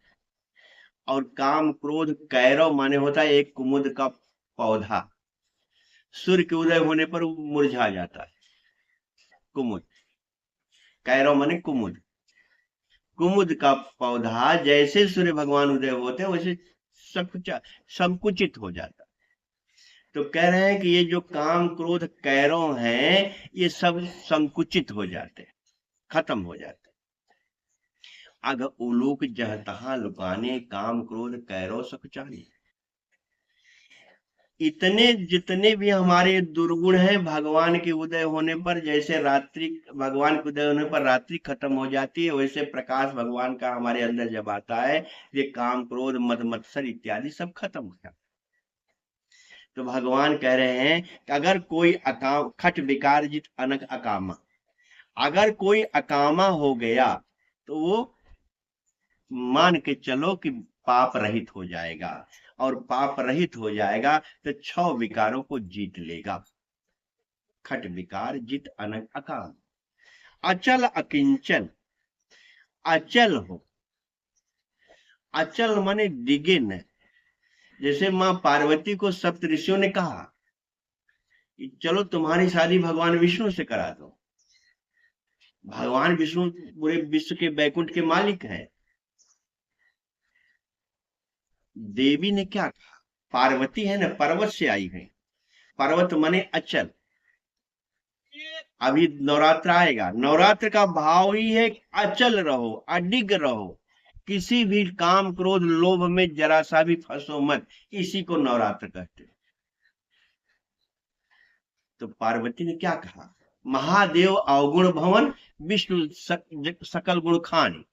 और काम क्रोध कैरव माने होता है एक कुमुद का पौधा, सूर्य के उदय होने पर वो मुरझा जाता है। कुमुद, कैरव माने कुमुद। कुमुद का पौधा जैसे सूर्य भगवान उदय होते हैं वैसे संकुचित हो जाता है। तो कह रहे हैं कि ये जो काम क्रोध कैरव हैं, ये सब संकुचित हो जाते हैं, खत्म हो जाते हैं। अग उलूक जह तहां लुकाने, काम क्रोध कैरो सक चाहे। इतने जितने भी हमारे दुर्गुण हैं, भगवान के उदय होने पर, जैसे रात्रि भगवान के उदय होने पर रात्रि खत्म हो जाती है, वैसे प्रकाश भगवान का हमारे अंदर जब आता है, ये काम क्रोध मद मत्सर इत्यादि सब खत्म हो जाता है। तो भगवान कह रहे हैं कि अगर कोई अकाम खट विकार जित अनक अकामा, अगर कोई अकामा हो गया तो वो मान के चलो कि पाप रहित हो जाएगा, और पाप रहित हो जाएगा तो 6 विकारों को जीत लेगा। खट विकार जित अनक अकाम, अचल अकिंचन, अचल हो, अचल माने डिगे न। जैसे मां पार्वती को सप्त ऋषियों ने कहा कि चलो तुम्हारी शादी भगवान विष्णु से करा दो। भगवान विष्णु पूरे विश्व के बैकुंठ के मालिक हैं। देवी ने क्या कहा, पार्वती है ना, पर्वत से आई है, पर्वत माने अचल। अभी नवरात्र आएगा, नवरात्र का भाव ही है अचल रहो, अडिग रहो, किसी भी काम क्रोध लोभ में जरा सा भी फंसो मत, इसी को नवरात्र कहते हैं। तो पार्वती ने क्या कहा, महादेव अवगुण भवन, विष्णु सकल गुण खानी।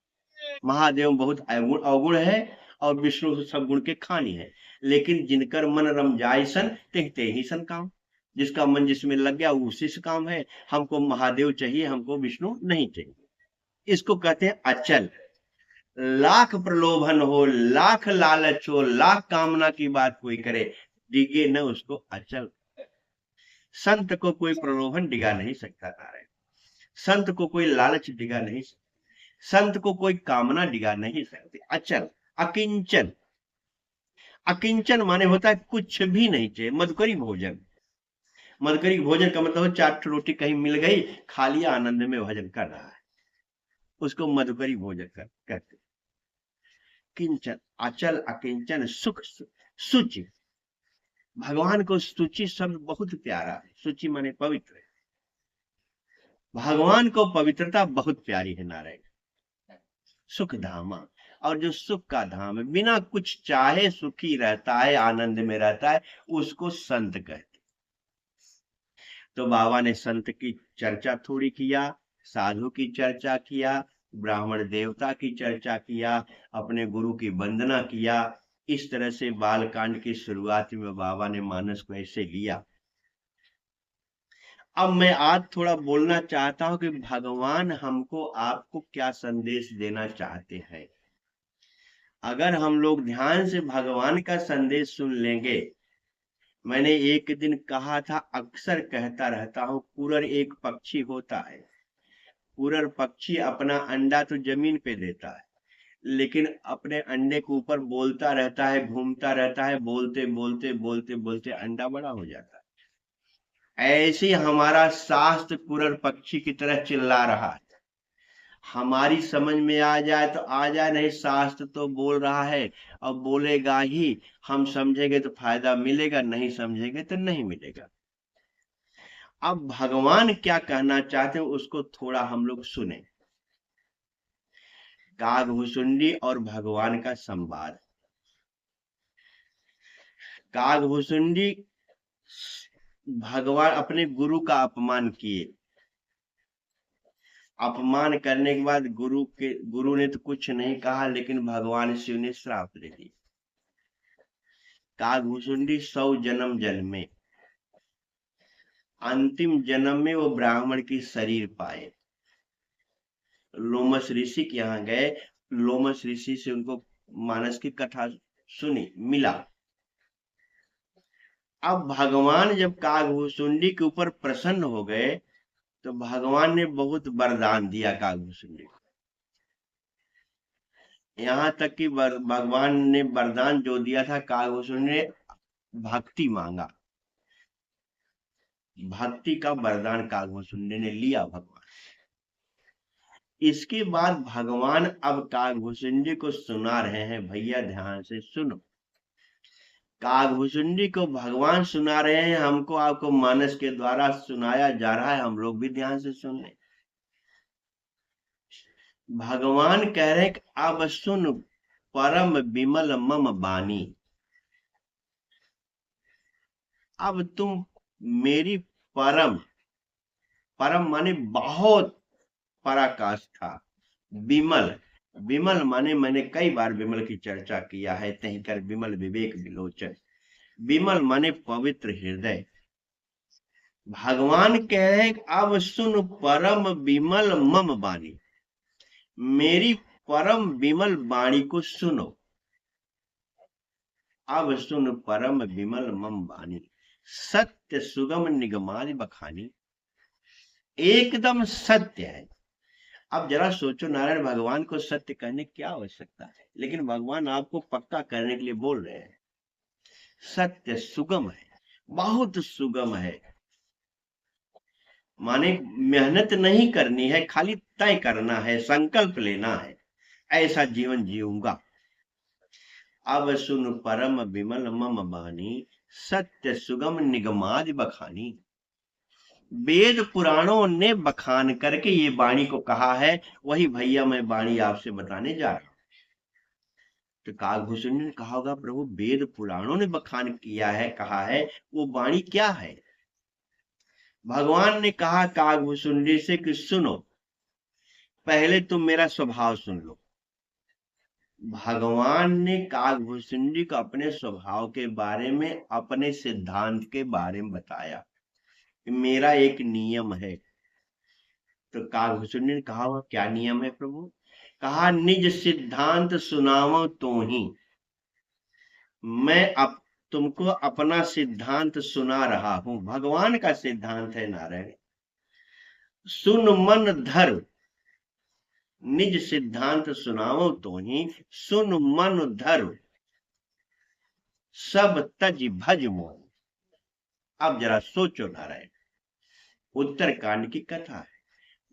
महादेव बहुत अवगुण है और विष्णु सब गुण के खानी है, लेकिन जिनकर मन रम जाय सन ते ही सन काम। जिसका मन जिसमें लग गया उसी से काम है। हमको महादेव चाहिए, हमको विष्णु नहीं चाहिए। इसको कहते हैं अचल। लाख प्रलोभन हो, लाख लालच हो, लाख कामना की बात कोई करे, डिगे न उसको अचल। संत को कोई प्रलोभन डिगा नहीं सकता नारायण, संत को कोई लालच डिगा नहीं सकता, संत को कोई कामना डिगा नहीं सकती। अचल अकिंचन, अकिंचन माने होता है कुछ भी नहीं चाहिए। मधुकरी भोजन, मधुकरी भोजन का मतलब 4 रोटी कहीं मिल गई, खा लिया, आनंद में भजन कर रहा है, उसको मधुकरी भोजन कहते। किंचन, अचल अकिंचन, सुख सुचि। भगवान को सुचि शब्द बहुत प्यारा है। सुचि माने पवित्र। भगवान को पवित्रता बहुत प्यारी है नारायण। सुख धामा, और जो सुख का धाम है, बिना कुछ चाहे सुखी रहता है, आनंद में रहता है, उसको संत कहते। तो बाबा ने संत की चर्चा थोड़ी किया, साधु की चर्चा किया, ब्राह्मण देवता की चर्चा किया, अपने गुरु की वंदना किया। इस तरह से बालकांड की शुरुआत में बाबा ने मानस को ऐसे लिया। अब मैं आज थोड़ा बोलना चाहता हूं कि भगवान हमको आपको क्या संदेश देना चाहते हैं। अगर हम लोग ध्यान से भगवान का संदेश सुन लेंगे, मैंने एक दिन कहा था, अक्सर कहता रहता हूं, कुरर एक पक्षी होता है। कुरर पक्षी अपना अंडा तो जमीन पे देता है, लेकिन अपने अंडे के ऊपर बोलता रहता है, घूमता रहता है, बोलते बोलते बोलते बोलते अंडा बड़ा हो जाता है। ऐसे हमारा शास्त्र कुरर पक्षी की तरह चिल्ला रहा है। हमारी समझ में आ जाए तो आ जाए, नहीं शास्त्र तो बोल रहा है और बोलेगा ही। हम समझेंगे तो फायदा मिलेगा, नहीं समझेंगे तो नहीं मिलेगा। अब भगवान क्या कहना चाहते हैं उसको थोड़ा हम लोग सुने। कागभुसुंडी और भगवान का संवाद। कागभुसुंडी भगवान अपने गुरु का अपमान किए। अपमान करने के बाद गुरु ने तो कुछ नहीं कहा, लेकिन भगवान शिव ने श्राप दे दी। कागभुसुंडी 100 जन्म जन्मे, अंतिम जन्म में वो ब्राह्मण की शरीर पाए। लोमस ऋषि के यहाँ गए, लोमस ऋषि से उनको मानस की कथा सुनी, मिला। अब भगवान जब कागभुसुंडी के ऊपर प्रसन्न हो गए तो भगवान ने बहुत वरदान दिया कागभुसुंडी को। यहाँ तक कि भगवान ने वरदान जो दिया था, कागभुसुंडी ने भक्ति मांगा, भक्ति का वरदान कागभुसुंडी ने लिया भगवान। इसके बाद भगवान अब कागभुसुंडी को सुना रहे हैं। भैया ध्यान से सुनो, कागभुसुंडी को भगवान सुना रहे हैं, हमको आपको मानस के द्वारा सुनाया जा रहा है, हम लोग भी ध्यान से सुन लें। भगवान कह रहे कि अब सुन परम विमल मम बानी। अब तुम मेरी परम, परम माने बहुत पराकाष्ठा, विमल, विमल माने मैंने कई बार विमल की चर्चा किया है, तहीं कर विमल विवेक विलोचन। विमल माने पवित्र हृदय। भगवान कह रहे हैं अब सुन परम विमल मम वाणी, मेरी परम विमल वाणी को सुनो। अब सुन परम विमल मम वाणी, सत्य सुगम निगमादि बखानी। एकदम सत्य है। अब जरा सोचो, नारायण भगवान को सत्य कहने की क्या आवश्यकता है, लेकिन भगवान आपको पक्का करने के लिए बोल रहे हैं। सत्य सुगम है, बहुत सुगम है, माने मेहनत नहीं करनी है, खाली तय करना है, संकल्प लेना है, ऐसा जीवन जीऊंगा। अब सुन परम विमल मम बानी, सत्य सुगम निगमादि बखानी। वेद पुराणों ने बखान करके ये वाणी को कहा है, वही भैया मैं वाणी आपसे बताने जा रहा हूं। तो काकभूषण ने कहा होगा प्रभु वेद पुराणों ने बखान किया है, कहा है, वो वाणी क्या है? भगवान ने कहा काकभूषुंडी से कि सुनो, पहले तुम मेरा स्वभाव सुन लो। भगवान ने काकभूषुंडी को अपने स्वभाव के बारे में, अपने सिद्धांत के बारे में बताया कि मेरा एक नियम है। तो काकभूषुंडी ने कहा वह क्या नियम है प्रभु? कहा निज सिद्धांत सुनावो तो ही। मैं अब तुमको अपना सिद्धांत सुना रहा हूं, भगवान का सिद्धांत है नारायण। सुन मन धर, निज सिद्धांत सुनावो तो ही, सुन मन धर, सब तज भज मोह। अब जरा सोचो नारायण, उत्तरकांड की कथा है।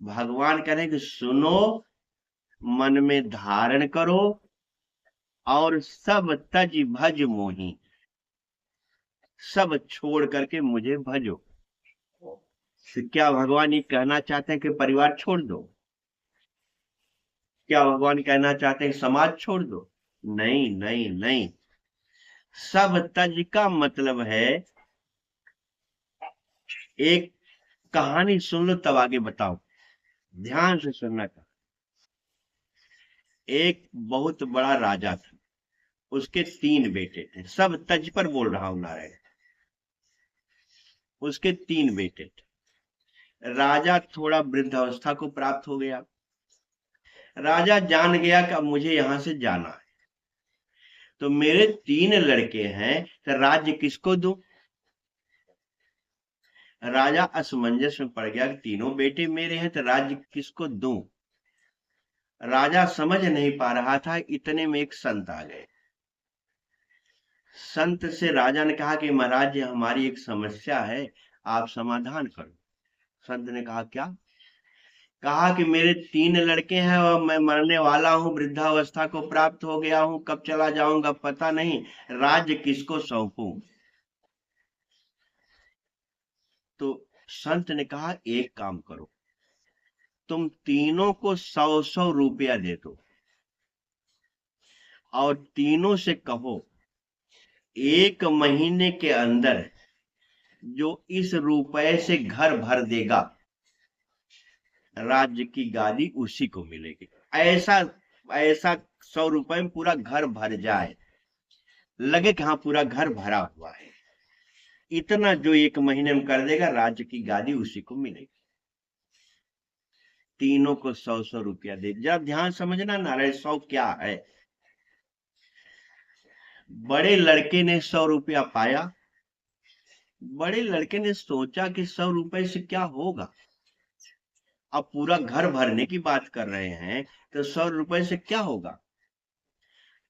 भगवान कह रहे हैं कि सुनो, मन में धारण करो, और सब तज भज मोही, सब छोड़ करके मुझे भजो। तो क्या भगवान ये कहना चाहते हैं कि परिवार छोड़ दो? क्या भगवान कहना चाहते हैं समाज छोड़ दो? नहीं नहीं नहीं। सब तज का मतलब है, एक कहानी सुन लो तब आगे बताओ, ध्यान से सुनना का। एक बहुत बड़ा राजा था, उसके 3 बेटे थे, सब तज पर बोल रहा हूं नारायण। उसके 3 बेटे थे। राजा थोड़ा वृद्धावस्था को प्राप्त हो गया। राजा जान गया कि अब मुझे यहां से जाना है, तो मेरे 3 लड़के हैं, तो राज्य किसको दूं? राजा असमंजस में पड़ गया कि तीनों बेटे मेरे हैं, तो राज्य किसको दूं? राजा समझ नहीं पा रहा था। इतने में एक संत आ गए। संत से राजा ने कहा कि महाराज हमारी एक समस्या है, आप समाधान करो। संत ने कहा क्या? कहा कि मेरे 3 लड़के हैं और मैं मरने वाला हूं, वृद्धावस्था को प्राप्त हो गया हूं, कब चला जाऊंगा पता नहीं, राज्य किसको सौंपूं? तो संत ने कहा एक काम करो, तुम तीनों को 100-100 रुपया दे दो, और तीनों से कहो 1 महीने के अंदर जो इस रुपए से घर भर देगा, राज्य की गादी उसी को मिलेगी। ऐसा ऐसा 100 रुपए में पूरा घर भर जाए, लगे कि हाँ पूरा घर भरा हुआ है, इतना जो 1 महीने में कर देगा, राज्य की गादी उसी को मिलेगी। तीनों को 100-100 रुपया दे। जब ध्यान समझना नारायण, 100 क्या है? बड़े लड़के ने 100 रुपया पाया। बड़े लड़के ने सोचा कि 100 रुपए से क्या होगा, अब पूरा घर भरने की बात कर रहे हैं, तो 100 रुपए से क्या होगा,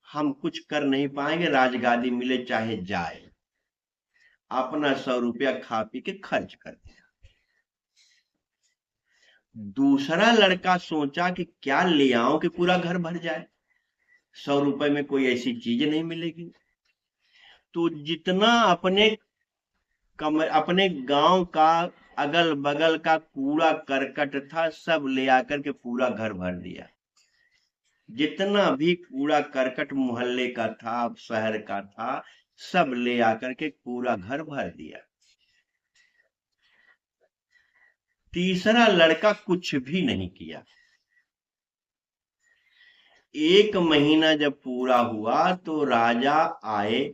हम कुछ कर नहीं पाएंगे, राजगादी मिले चाहे जाए। अपना 100 रुपया खा पी के खर्च कर दिया। दूसरा लड़का सोचा कि क्या ले आओ कि पूरा घर भर जाए, 100 रुपए में कोई ऐसी चीज नहीं मिलेगी। तो जितना अपने गांव का अगल बगल का कूड़ा करकट था, सब ले आकर के पूरा घर भर दिया। जितना भी कूड़ा करकट मोहल्ले का था, शहर का था, सब ले आकर के पूरा घर भर दिया। तीसरा लड़का कुछ भी नहीं किया। 1 महीना जब पूरा हुआ तो राजा आए,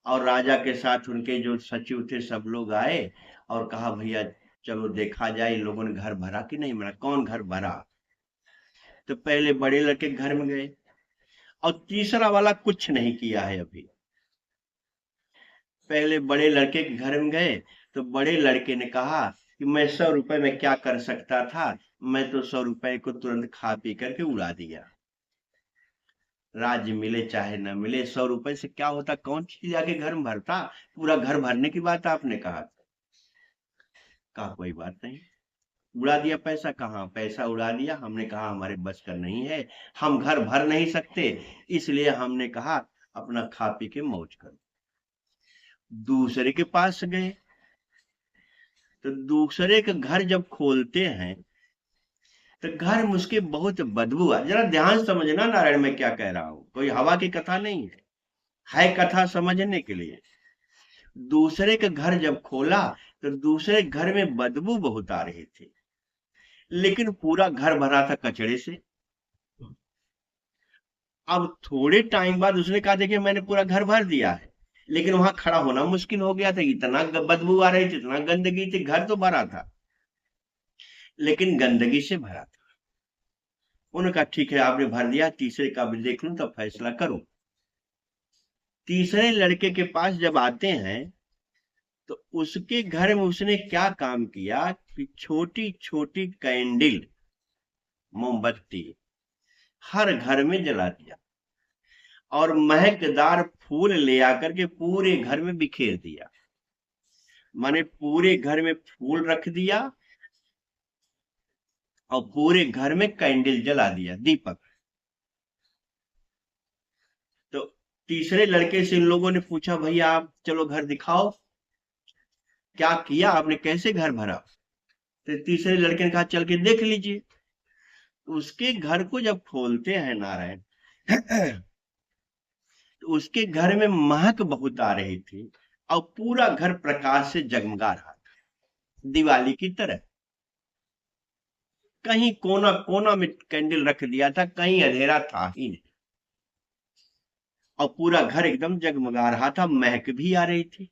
और राजा के साथ उनके जो सचिव थे सब लोग आए और कहा भैया चलो देखा जाए इन लोगों ने घर भरा कि नहीं भरा, कौन घर भरा। तो पहले बड़े लड़के के घर में गए, और तीसरा वाला कुछ नहीं किया है अभी। पहले बड़े लड़के के घर में गए तो बड़े लड़के ने कहा कि मैं 100 रुपए में क्या कर सकता था, मैं तो 100 रुपए को तुरंत खा पी करके उड़ा दिया। राज्य मिले चाहे न मिले, 100 रुपए से क्या होता, कौन चीज आके घर में भरता। पूरा घर भरने की बात आपने कहा कोई बात नहीं, उड़ा दिया पैसा। कहाँ पैसा उड़ा दिया, हमने कहा हमारे बस का नहीं है, हम घर भर नहीं सकते, इसलिए हमने कहा अपना खा पी के मौज करो। दूसरे के पास गए तो दूसरे का घर जब खोलते हैं तो घर में उसके बहुत बदबू आ। जरा ध्यान समझना नारायण मैं क्या कह रहा हूं, कोई हवा की कथा नहीं है कथा समझने के लिए। दूसरे का घर जब खोला तो दूसरे घर में बदबू बहुत आ रही थी, लेकिन पूरा घर भरा था कचड़े से। अब थोड़े टाइम बाद उसने कहा देखिए मैंने पूरा घर भर दिया है, लेकिन वहां खड़ा होना मुश्किल हो गया था, इतना बदबू आ रही थी, इतना गंदगी थी, घर तो भरा था लेकिन गंदगी से भरा था। उन्होंने कहा ठीक है आपने भर दिया, तीसरे का भी देख लूं तब फैसला करूं। तीसरे लड़के के पास जब आते हैं तो उसके घर में उसने क्या काम किया कि छोटी छोटी कैंडल, मोमबत्ती हर घर में जला दिया, और महकदार फूल ले आकर के पूरे घर में बिखेर दिया। माने पूरे घर में फूल रख दिया और पूरे घर में कैंडल जला दिया, दीपक। तो तीसरे लड़के से इन लोगों ने पूछा भैया आप चलो घर दिखाओ, क्या किया आपने, कैसे घर भरा। तो तीसरे लड़के ने कहा चल के देख लीजिए। उसके घर को जब खोलते हैं नारायण तो उसके घर में महक बहुत आ रही थी और पूरा घर प्रकाश से जगमगा रहा था, दिवाली की तरह। कहीं कोना कोना में कैंडल रख दिया था, कहीं अंधेरा था ही नहीं, और पूरा घर एकदम जगमगा रहा था, महक भी आ रही थी।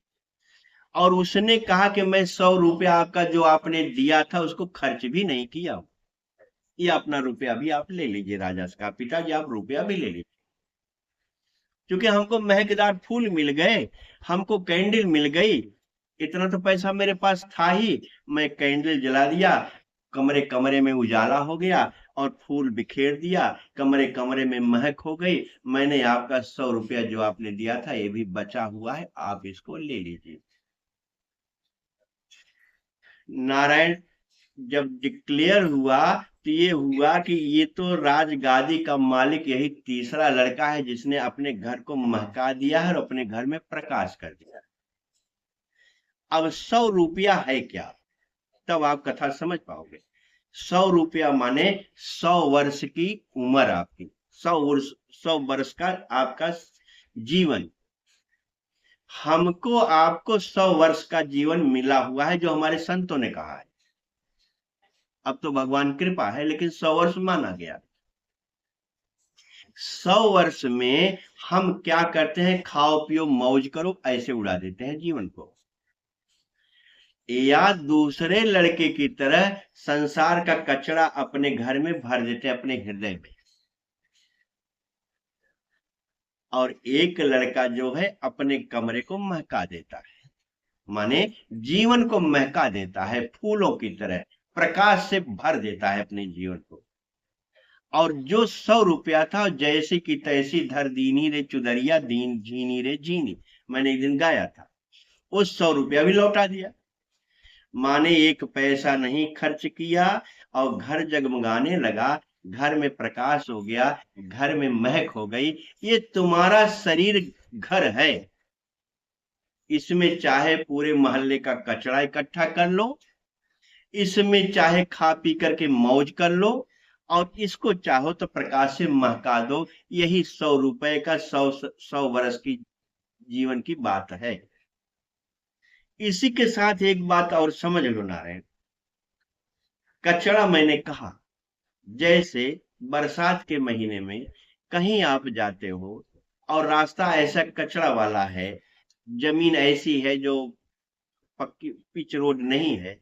और उसने कहा कि मैं 100 रुपया आपका जो आपने दिया था उसको खर्च भी नहीं किया, ये अपना रुपया भी आप ले लीजिए, राजा से कहा पिताजी आप रुपया भी ले लीजिए, क्योंकि हमको महकदार फूल मिल गए, हमको कैंडल मिल गई, इतना तो पैसा मेरे पास था ही, मैं कैंडल जला दिया, कमरे कमरे में उजाला हो गया और फूल बिखेर दिया, कमरे कमरे में महक हो गई। मैंने आपका 100 रुपया जो आपने दिया था ये भी बचा हुआ है, आप इसको ले लीजिए। नारायण जब डिक्लेयर हुआ तो ये हुआ कि ये तो राजगादी का मालिक यही तीसरा लड़का है जिसने अपने घर को महका दिया है और अपने घर में प्रकाश कर दिया। अब 100 रुपया है क्या, तब आप कथा समझ पाओगे। 100 रुपया माने 100 वर्ष की उम्र आपकी, 100 वर्ष का आपका जीवन। हमको आपको 100 वर्ष का जीवन मिला हुआ है जो हमारे संतों ने कहा है। अब तो भगवान कृपा है लेकिन 100 वर्ष माना गया। 100 वर्ष में हम क्या करते हैं, खाओ पियो मौज करो ऐसे उड़ा देते हैं जीवन को, या दूसरे लड़के की तरह संसार का कचरा अपने घर में भर देते हैं, अपने हृदय में। और एक लड़का जो है अपने कमरे को महका देता है, माने जीवन को महका देता है, फूलों की तरह प्रकाश से भर देता है अपने जीवन को। और जो 100 रुपया था जैसी की तैसी धर दीनी रे चुदरिया दीन झीनी रे झीनी, मैंने एक दिन गाया था, उस 100 रुपया भी लौटा दिया। माने एक पैसा नहीं खर्च किया और घर जगमगाने लगा, घर में प्रकाश हो गया, घर में महक हो गई। ये तुम्हारा शरीर घर है, इसमें चाहे पूरे मोहल्ले का कचरा इकट्ठा कर लो, इसमें चाहे खा पी करके मौज कर लो, और इसको चाहो तो प्रकाश से महका दो। यही 100 रुपए का 100 वर्ष की जीवन की बात है। इसी के साथ एक बात और समझ लो नारायण, कचरा मैंने कहा, जैसे बरसात के महीने में कहीं आप जाते हो और रास्ता ऐसा कचरा वाला है, जमीन ऐसी है जो पक्की पिच रोड नहीं है,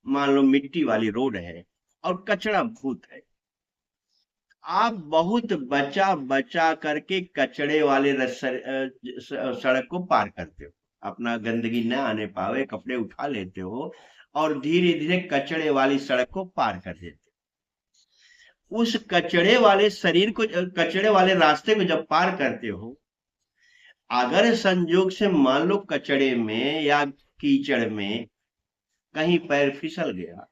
मान लो मिट्टी वाली रोड है और कचरा भूत है, आप बहुत बचा बचा करके कचड़े वाले सड़क को पार करते हो, अपना गंदगी न आने पावे कपड़े उठा लेते हो और धीरे धीरे कचड़े वाली सड़क को पार कर देते हो। उस कचड़े वाले शरीर को, कचड़े वाले रास्ते को जब पार करते हो, अगर संजोग से मान लो कचड़े में या कीचड़ में कहीं पैर फिसल गया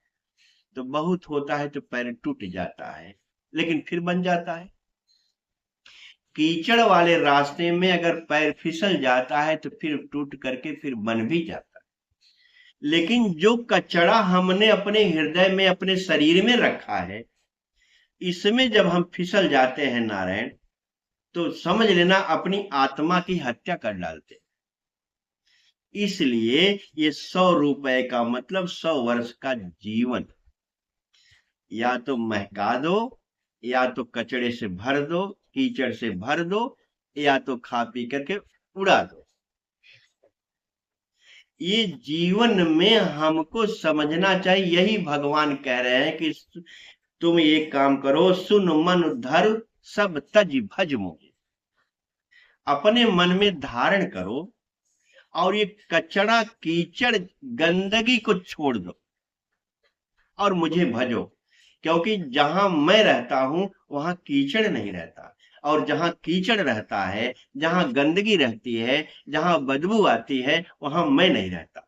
तो बहुत होता है तो पैर टूट जाता है, लेकिन फिर बन जाता है। कीचड़ वाले रास्ते में अगर पैर फिसल जाता है तो फिर टूट करके फिर बन भी जाता है। लेकिन जो कचड़ा हमने अपने हृदय में, अपने शरीर में रखा है, इसमें जब हम फिसल जाते हैं नारायण, तो समझ लेना अपनी आत्मा की हत्या कर डालते। इसलिए ये 100 रुपए का मतलब 100 वर्ष का जीवन या तो महका दो, या तो कचड़े से भर दो, कीचड़ से भर दो, या तो खा पी करके उड़ा दो। ये जीवन में हमको समझना चाहिए। यही भगवान कह रहे हैं कि तुम एक काम करो, सुन मन धर सब तज भज मोहि। अपने मन में धारण करो और ये कचड़ा कीचड़ गंदगी को छोड़ दो और मुझे भजो, क्योंकि जहां मैं रहता हूं वहां कीचड़ नहीं रहता, और जहां कीचड़ रहता है, जहां गंदगी रहती है, जहां बदबू आती है, वहां मैं नहीं रहता।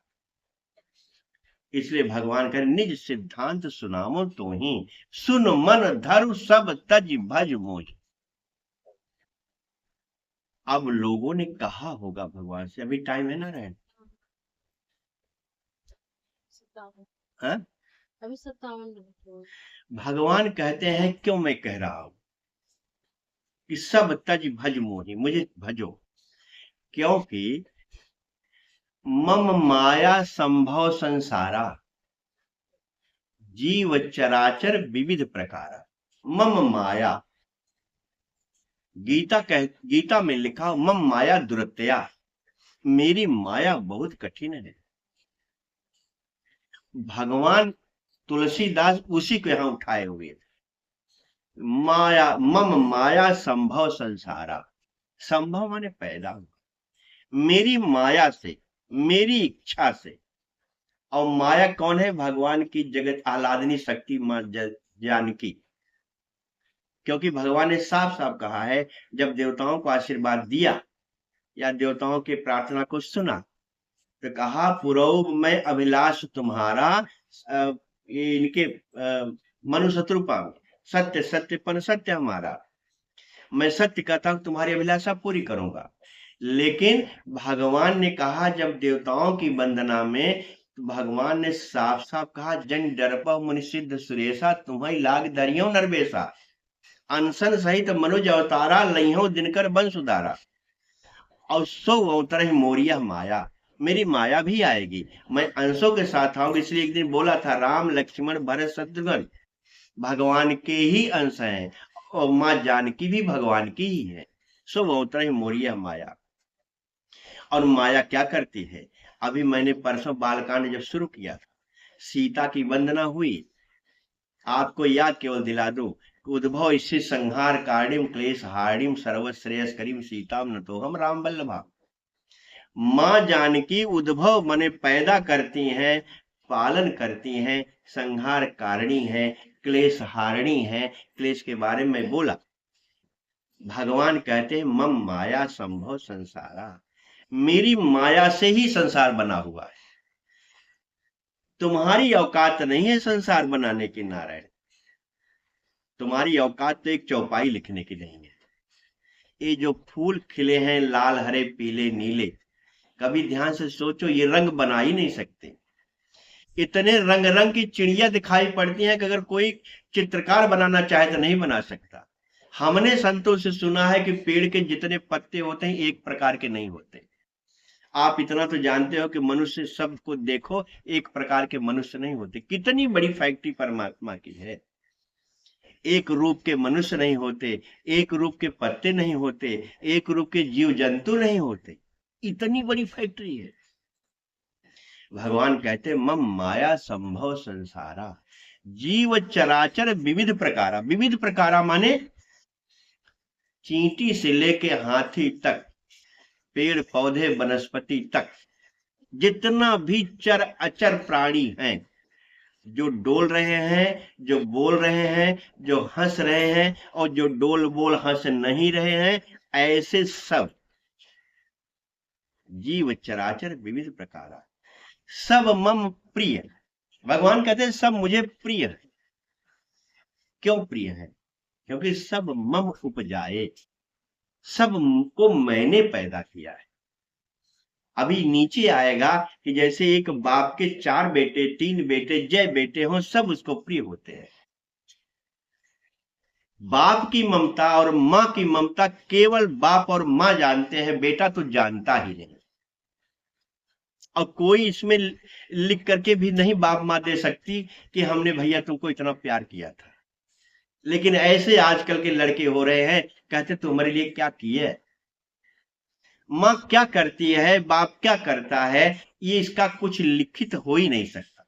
इसलिए भगवान कह निज सिद्धांत सुनामो तो ही, सुन मन धर्म सब तज भज मोज। अब लोगों ने कहा होगा भगवान से, अभी टाइम है ना रहन, हाँ? अभी 57 भगवान कहते हैं क्यों मैं कह रहा हूं कि सब तज भज मोहि, मुझे भजो, क्योंकि मम माया संभव संसारा जीव चराचर विविध प्रकार। मम माया, गीता में लिखा मम माया दुरत्या, मेरी माया बहुत कठिन है। भगवान तुलसीदास उसी को यहां उठाए हुए थे। माया, मम माया संभव संसारा, संभव माने पैदा हुआ, मेरी माया से, मेरी इच्छा से। और माया कौन है? भगवान की जगत आह्लादनी शक्ति मां जानकी। क्योंकि भगवान ने साफ साफ कहा है, जब देवताओं को आशीर्वाद दिया या देवताओं की प्रार्थना को सुना, तो कहा पुरोग में अभिलाष तुम्हारा, इनके मनुशत्रुपा में, सत्य सत्यपन सत्य हमारा, मैं सत्य कहता हूं तुम्हारी अभिलाषा पूरी करूंगा। लेकिन भगवान ने कहा जब देवताओं की वंदना में, तो भगवान ने साफ साफ कहा जन डरपा मुनि सिद्ध सुरेशा, तुम्हें लाग दरियो नरबेशा, अनशन सहित मनुज अवतारा, लइहो दिनकर बंश उदारा। और सो अवतर मोरिया माया, मेरी माया भी आएगी, मैं अंशों के साथ आऊंगी। इसलिए एक दिन बोला था राम लक्ष्मण भरत शत्रुघ्न भगवान के ही अंश हैं, और माँ जानकी भी भगवान की ही है। सो अवतर मोरिया माया। और माया क्या करती है? अभी मैंने परसों बालकांड जब शुरू किया था, सीता की वंदना हुई, आपको याद केवल दिला दूं, उद्भव इससे संहार कारिणीम क्लेश हारिणीम सर्वश्रेयस करीम सीताम न तो हम राम वल्लभा। मां जानकी उद्भव मने पैदा करती हैं, पालन करती हैं, संहार कारिणी है, क्लेश हारिणी है। क्लेश के बारे में बोला, भगवान कहते हैं मम माया संभव संसारा, मेरी माया से ही संसार बना हुआ है। तुम्हारी औकात नहीं है संसार बनाने की नारायण, तुम्हारी औकात तो एक चौपाई लिखने की नहीं है। ये जो फूल खिले हैं लाल हरे पीले नीले, कभी ध्यान से सोचो, ये रंग बना ही नहीं सकते। इतने रंग रंग की चिड़िया दिखाई पड़ती हैं कि अगर कोई चित्रकार बनाना चाहे तो नहीं बना सकता। हमने संतों से सुना है कि पेड़ के जितने पत्ते होते हैं एक प्रकार के नहीं होते। आप इतना तो जानते हो कि मनुष्य सबको देखो, एक प्रकार के मनुष्य नहीं होते। कितनी बड़ी फैक्ट्री परमात्मा की है। एक रूप के मनुष्य नहीं होते, एक रूप के पत्ते नहीं होते, एक रूप के जीव जंतु नहीं होते। इतनी बड़ी फैक्ट्री है। भगवान कहते मम माया संभव संसारा, जीव चराचर विविध प्रकारा। विविध प्रकारा माने चींटी से लेके हाथी तक, पेड़ पौधे वनस्पति तक, जितना भी चर अचर प्राणी हैं, जो डोल रहे हैं, जो बोल रहे हैं, जो हंस रहे हैं, और जो डोल बोल हंस नहीं रहे हैं, ऐसे सब जीव चराचर विविध प्रकार सब मम प्रिय। भगवान कहते हैं सब मुझे प्रिय है। क्यों प्रिय है? क्योंकि सब मम उपजाए, सब को मैंने पैदा किया है। अभी नीचे आएगा कि जैसे एक बाप के 4 बेटे 3 बेटे जय बेटे हों, सब उसको प्रिय होते हैं। बाप की ममता और मां की ममता केवल बाप और मां जानते हैं, बेटा तो जानता ही नहीं। और कोई इसमें लिख करके भी नहीं बाप मां दे सकती कि हमने भैया तुमको इतना प्यार किया था। लेकिन ऐसे आजकल के लड़के हो रहे हैं, कहते तुम्हारे लिए क्या किए। मां क्या करती है, बाप क्या करता है, ये इसका कुछ लिखित हो ही नहीं सकता।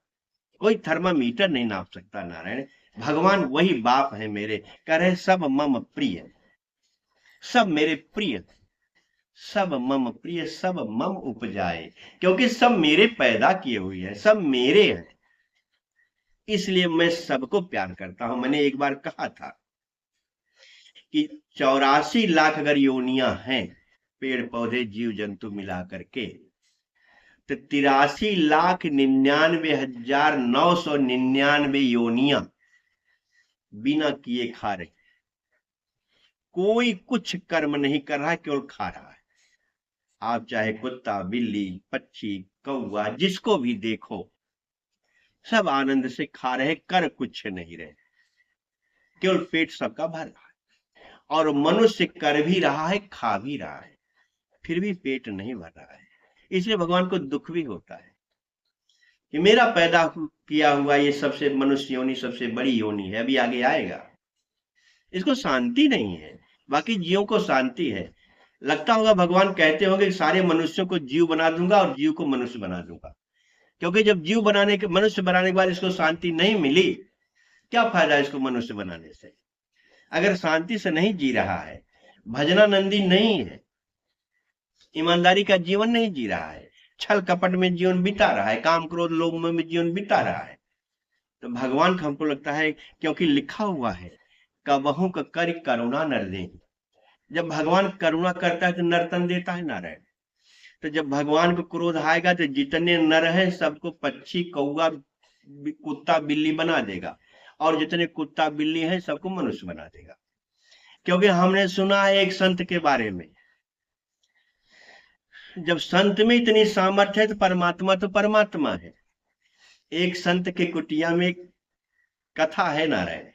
कोई थर्मामीटर नहीं नाप सकता। नारायण भगवान वही बाप है मेरे, कह रहे सब मम प्रिय, सब मेरे प्रिय, सब मम प्रिय, सब मम उपजाए। क्योंकि सब मेरे पैदा किए हुए हैं, सब मेरे हैं, इसलिए मैं सबको प्यार करता हूं। मैंने एक बार कहा था कि 84 लाख अगर योनियां हैं, पेड़ पौधे जीव जंतु मिला करके, तो 83,99,999 योनियां बिना किए खा रही। कोई कुछ कर्म नहीं कर रहा है, केवल खा रहा है। आप चाहे कुत्ता बिल्ली पक्षी कौवा जिसको भी देखो, सब आनंद से खा रहे, कर कुछ नहीं रहे, केवल पेट सबका भर रहा है। और मनुष्य कर भी रहा है, खा भी रहा है, फिर भी पेट नहीं भर रहा है। इसलिए भगवान को दुख भी होता है कि मेरा पैदा किया हुआ ये सबसे मनुष्य योनि सबसे बड़ी योनि है, अभी आगे आएगा। इसको शांति नहीं है, बाकी जीवों को शांति है। लगता होगा भगवान कहते होंगे कि सारे मनुष्यों को जीव बना दूंगा और जीव को मनुष्य बना दूंगा। क्योंकि जब जीव बनाने के मनुष्य बनाने के बाद इसको शांति नहीं मिली, क्या फायदा इसको मनुष्य बनाने से। अगर शांति से नहीं जी रहा है, भजनानंदी नहीं है, ईमानदारी का जीवन नहीं जी रहा है, छल कपट में जीवन बिता रहा है, काम क्रोध लोभ में जीवन बिता रहा है, तो भगवान को हमको लगता है, क्योंकि लिखा हुआ है कबहू का कर करुणा नर दे। जब भगवान करुणा करता है तो नर्तन देता है नारायण। तो जब भगवान को क्रोध आएगा तो जितने नर हैं सबको पक्षी कौवा कुत्ता बिल्ली बना देगा, और जितने कुत्ता बिल्ली हैं सबको मनुष्य बना देगा। क्योंकि हमने सुना है एक संत के बारे में, जब संत में इतनी सामर्थ्य है तो परमात्मा है। एक संत के कुटिया में कथा है नारायण,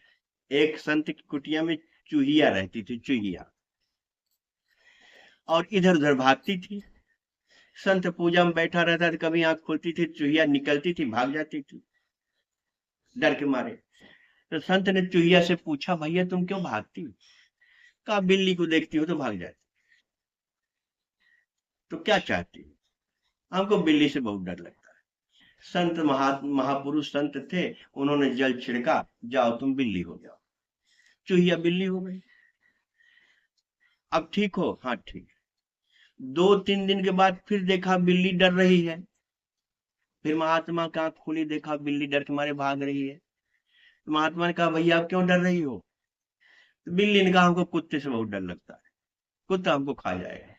एक संत की कुटिया में चूहिया रहती थी, चूहिया, और इधर उधर भागती थी। संत पूजा में बैठा रहता था, कभी आंख खुलती थी चूहिया निकलती थी, भाग जाती थी डर के मारे। तो संत ने चूहिया से पूछा, भैया तुम क्यों भागती हो? कहा बिल्ली को देखती हो तो भाग जाती। तो क्या चाहती हो? हमको बिल्ली से बहुत डर लगता है। संत महापुरुष संत थे, उन्होंने जल छिड़का, जाओ तुम बिल्ली हो जाओ। चूहिया बिल्ली हो गई। अब ठीक हो? हाँ ठीक। 2-3 दिन के बाद फिर देखा बिल्ली डर रही है, फिर महात्मा का आंख खुली, देखा बिल्ली डर के मारे भाग रही है। तो महात्मा ने कहा भैया आप क्यों डर रही हो? तो बिल्ली ने कहा हमको कुत्ते से बहुत डर लगता है, कुत्ता हमको खा जाएगा।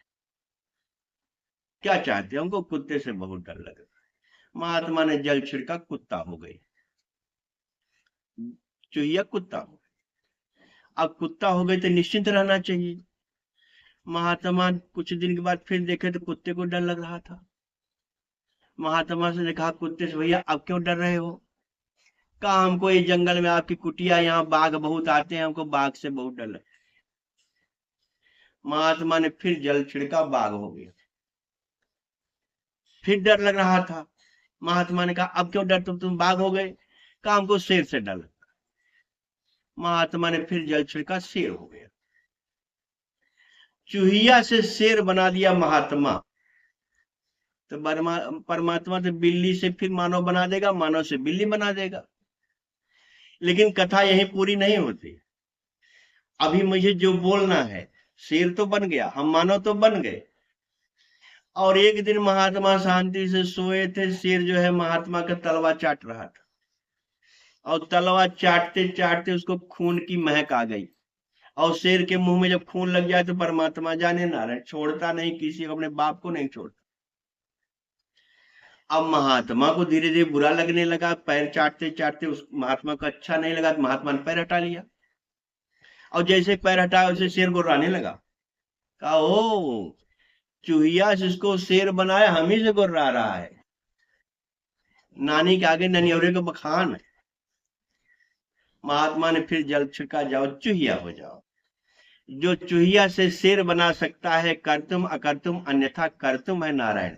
क्या चाहते हैं? हमको कुत्ते से बहुत डर लगता है। महात्मा ने जल छिड़का, कुत्ता हो गई, चूहिया कुत्ता हो गई। अब कुत्ता हो गई तो निश्चिंत रहना चाहिए। महात्मा कुछ दिन के बाद फिर देखे तो कुत्ते को डर लग रहा था। महात्मा से ने कहा कुत्ते से, भैया अब क्यों डर रहे हो? कहा हमको ये जंगल में आपकी कुटिया, यहाँ बाघ बहुत आते हैं, हमको बाघ से बहुत डर लगता। महात्मा ने फिर जल छिड़का, बाघ हो गया। फिर डर लग रहा था। महात्मा ने कहा अब क्यों डर, तुम बाघ हो गए? कहा हमको शेर से डर लगता। महात्मा ने फिर जल छिड़का, शेर हो गया। चूहिया से शेर बना दिया महात्मा, तो परमात्मा तो बिल्ली से फिर मानव बना देगा, मानव से बिल्ली बना देगा। लेकिन कथा यही पूरी नहीं होती। अभी मुझे जो बोलना है, शेर तो बन गया, हम मानव तो बन गए। और एक दिन महात्मा शांति से सोए थे, शेर जो है महात्मा का तलवा चाट रहा था, और तलवा चाटते चाटते उसको खून की महक आ गई। और शेर के मुंह में जब खून लग जाए तो परमात्मा जाने ना रहे, छोड़ता नहीं किसी को, अपने बाप को नहीं छोड़ता। अब महात्मा को धीरे धीरे बुरा लगने लगा, पैर चाटते चाटते उस महात्मा को अच्छा नहीं लगा, तो महात्मा ने पैर हटा लिया। और जैसे पैर हटाया वैसे शेर गुर्राने लगा। कहा ओ, चूहिया जिसको शेर बनाया हम ही से गुर्रा रहा है। नानी के आगे ननियौरे को बखान। महात्मा ने फिर जल छिड़का, जाओ चूहिया हो जाओ। जो चूहिया से शेर बना सकता है, कर्तुम अकर्तुम अन्यथा कर्तुम है नारायण।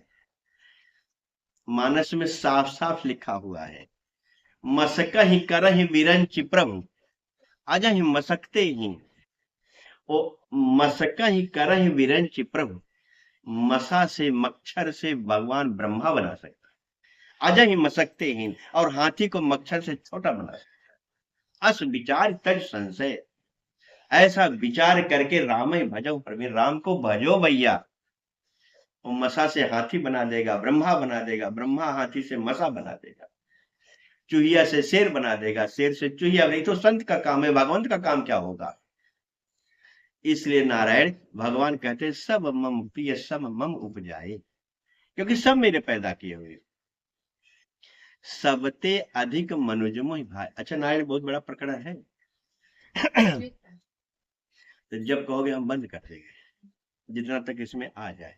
मानस में साफ साफ लिखा हुआ है, मसकहि करहि विरंचि प्रभु, अजहि मसकते ही। ओ मसकहि करहि विरंचि प्रभु, मसा से मच्छर से भगवान ब्रह्मा बना सकता है, अजहि मसकते ही, और हाथी को मच्छर से छोटा बना सकता। अस विचार तज संशय, ऐसा विचार करके राम ही भजो, प्रवीण राम को भजो भैया। वो मसा से हाथी बना देगा, ब्रह्मा बना देगा, ब्रह्मा हाथी से मसा बना देगा, चूहिया से शेर बना देगा, शेर से चूहिया। नहीं तो संत का काम है, भगवंत का काम क्या होगा? इसलिए नारायण भगवान कहते हैं सब मम प्रिय सब मम उपजाए, क्योंकि सब मेरे पैदा किए हुए। सबते अधिक मनुज मोहि भाई। अच्छा नारायण बहुत बड़ा प्रकरण है। तो जब कहोगे हम बंद कर देंगे, जितना तक इसमें आ जाए।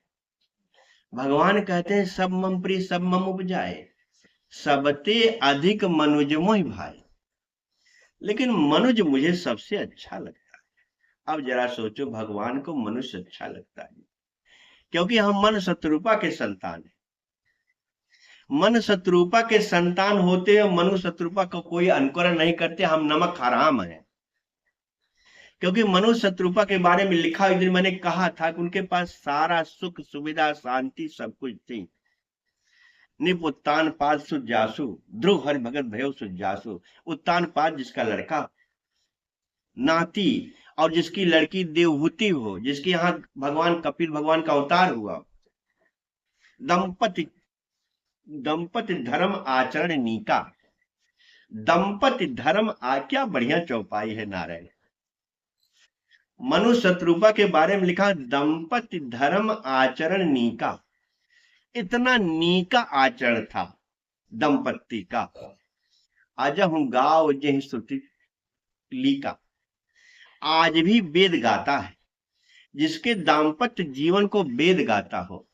भगवान कहते हैं सब मम प्रिय सब मम उपजाए, सबते अधिक मनुज मोहि भाई। लेकिन मनुज मुझे सबसे अच्छा लगता है। अब जरा सोचो, भगवान को मनुष्य अच्छा लगता है क्योंकि हम मन शत्रुपा के संतान हैं। मन शत्रुपा के संतान होते हैं, मनु शत्रुपा का कोई अनुकरण नहीं करते, हम नमक हराम हैं। क्योंकि मनु शत्रुपा के बारे में लिखा, एक दिन मैंने कहा था कि उनके पास सारा सुख सुविधा शांति सब कुछ थी। निप उत्तान पाद सुजासु, ध्रुव हरि भगत भयो सुजासु। उत्तान पाद जिसका लड़का नाती, और जिसकी लड़की देवहूति हो, जिसके यहाँ भगवान कपिल भगवान का अवतार हुआ। दंपति दंपति धर्म आचरण नीका, दंपति धर्म क्या बढ़िया चौपाई है नारायण। मनु शत्रुपा के बारे में लिखा, दंपति धर्म आचरण नीका। इतना नीका आचरण था दंपति का। अजहु गाव जहि श्रुति लीका, आज भी वेद गाता है। जिसके दाम्पत्य जीवन को वेद गाता हो,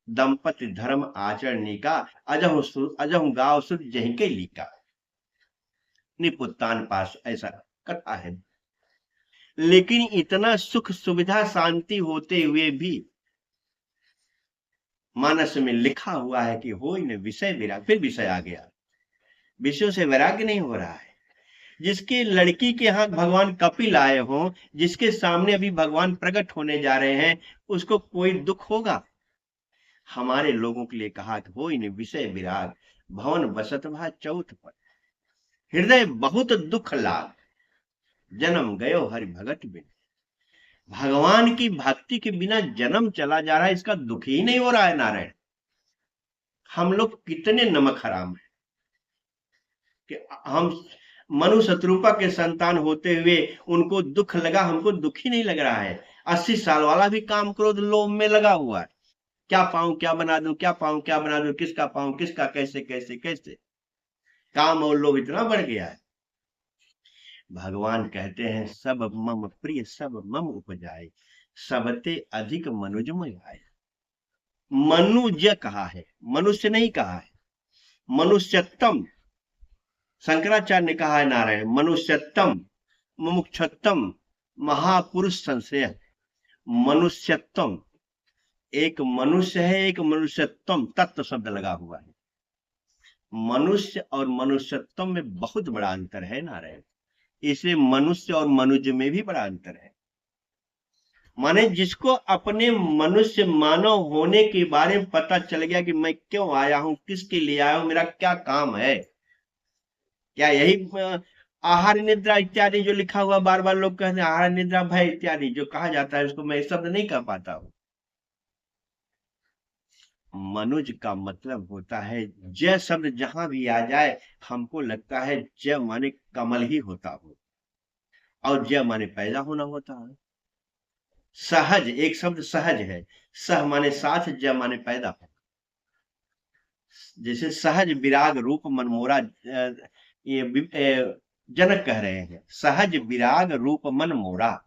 दंपति धर्म आचरण नीका, अजहु गाव सुर जहि के लीका। निपुत्तान पास ऐसा कथा है। लेकिन इतना सुख सुविधा शांति होते हुए भी मानस में लिखा हुआ है कि हो न विषय विराग। फिर विषय आ गया, विषयों से वैराग्य नहीं हो रहा है। जिसके लड़की के यहाँ भगवान कपिल आए हो, जिसके सामने अभी भगवान प्रकट होने जा रहे हैं, उसको कोई दुख होगा? हमारे लोगों के लिए कहा कि हो न विषय विराग, भवन बसत भा चौथ पर, हृदय बहुत दुख लाग, जन्म गयो हरि भगत बिन। भगवान की भक्ति के बिना जन्म चला जा रहा है, इसका दुख ही नहीं हो रहा है नारायण। हम लोग कितने नमक हराम है कि हम मनु शत्रुपा के संतान होते हुए उनको दुख लगा, हमको दुख ही नहीं लग रहा है। 80 साल वाला भी काम क्रोध लोभ में लगा हुआ है। क्या पाऊं क्या बना दूं, क्या पाऊं क्या बना दूं, किसका पाऊं किसका, कैसे कैसे कैसे। काम और लोभ इतना बढ़ गया है। भगवान कहते हैं सब मम प्रिय सब मम उपजाए, सबते अधिक मनुज में आए। मनुज कहा है, मनुष्य नहीं कहा है। मनुष्यत्तम, शंकराचार्य ने कहा है नारायण, मनुष्यत्तम मुमुक्षत्तम महापुरुष संश्रय। मनुष्यत्वम, एक मनुष्य है, एक मनुष्यत्वम, तत्व शब्द लगा हुआ है। मनुष्य और मनुष्यत्व में बहुत बड़ा अंतर है नारायण, इसलिए मनुष्य और मनुज में भी बड़ा अंतर है। माने जिसको अपने मनुष्य मानव होने के बारे में पता चल गया कि मैं क्यों आया हूं, किसके लिए आया हूं, मेरा क्या काम है, क्या यही आहार निद्रा इत्यादि जो लिखा हुआ, बार बार लोग कहते हैं आहार निद्रा भय इत्यादि जो कहा जाता है, उसको मैं शब्द नहीं कह पाता हूं। मनुज का मतलब होता है, जय शब्द जहां भी आ जाए हमको लगता है जय माने कमल ही होता हो, और जय माने पैदा होना होता है। सहज, एक शब्द सहज है, सह माने साथ, जय माने पैदा हो। जैसे सहज विराग रूप मनमोरा, जनक कह रहे हैं, सहज विराग रूप मन मोरा,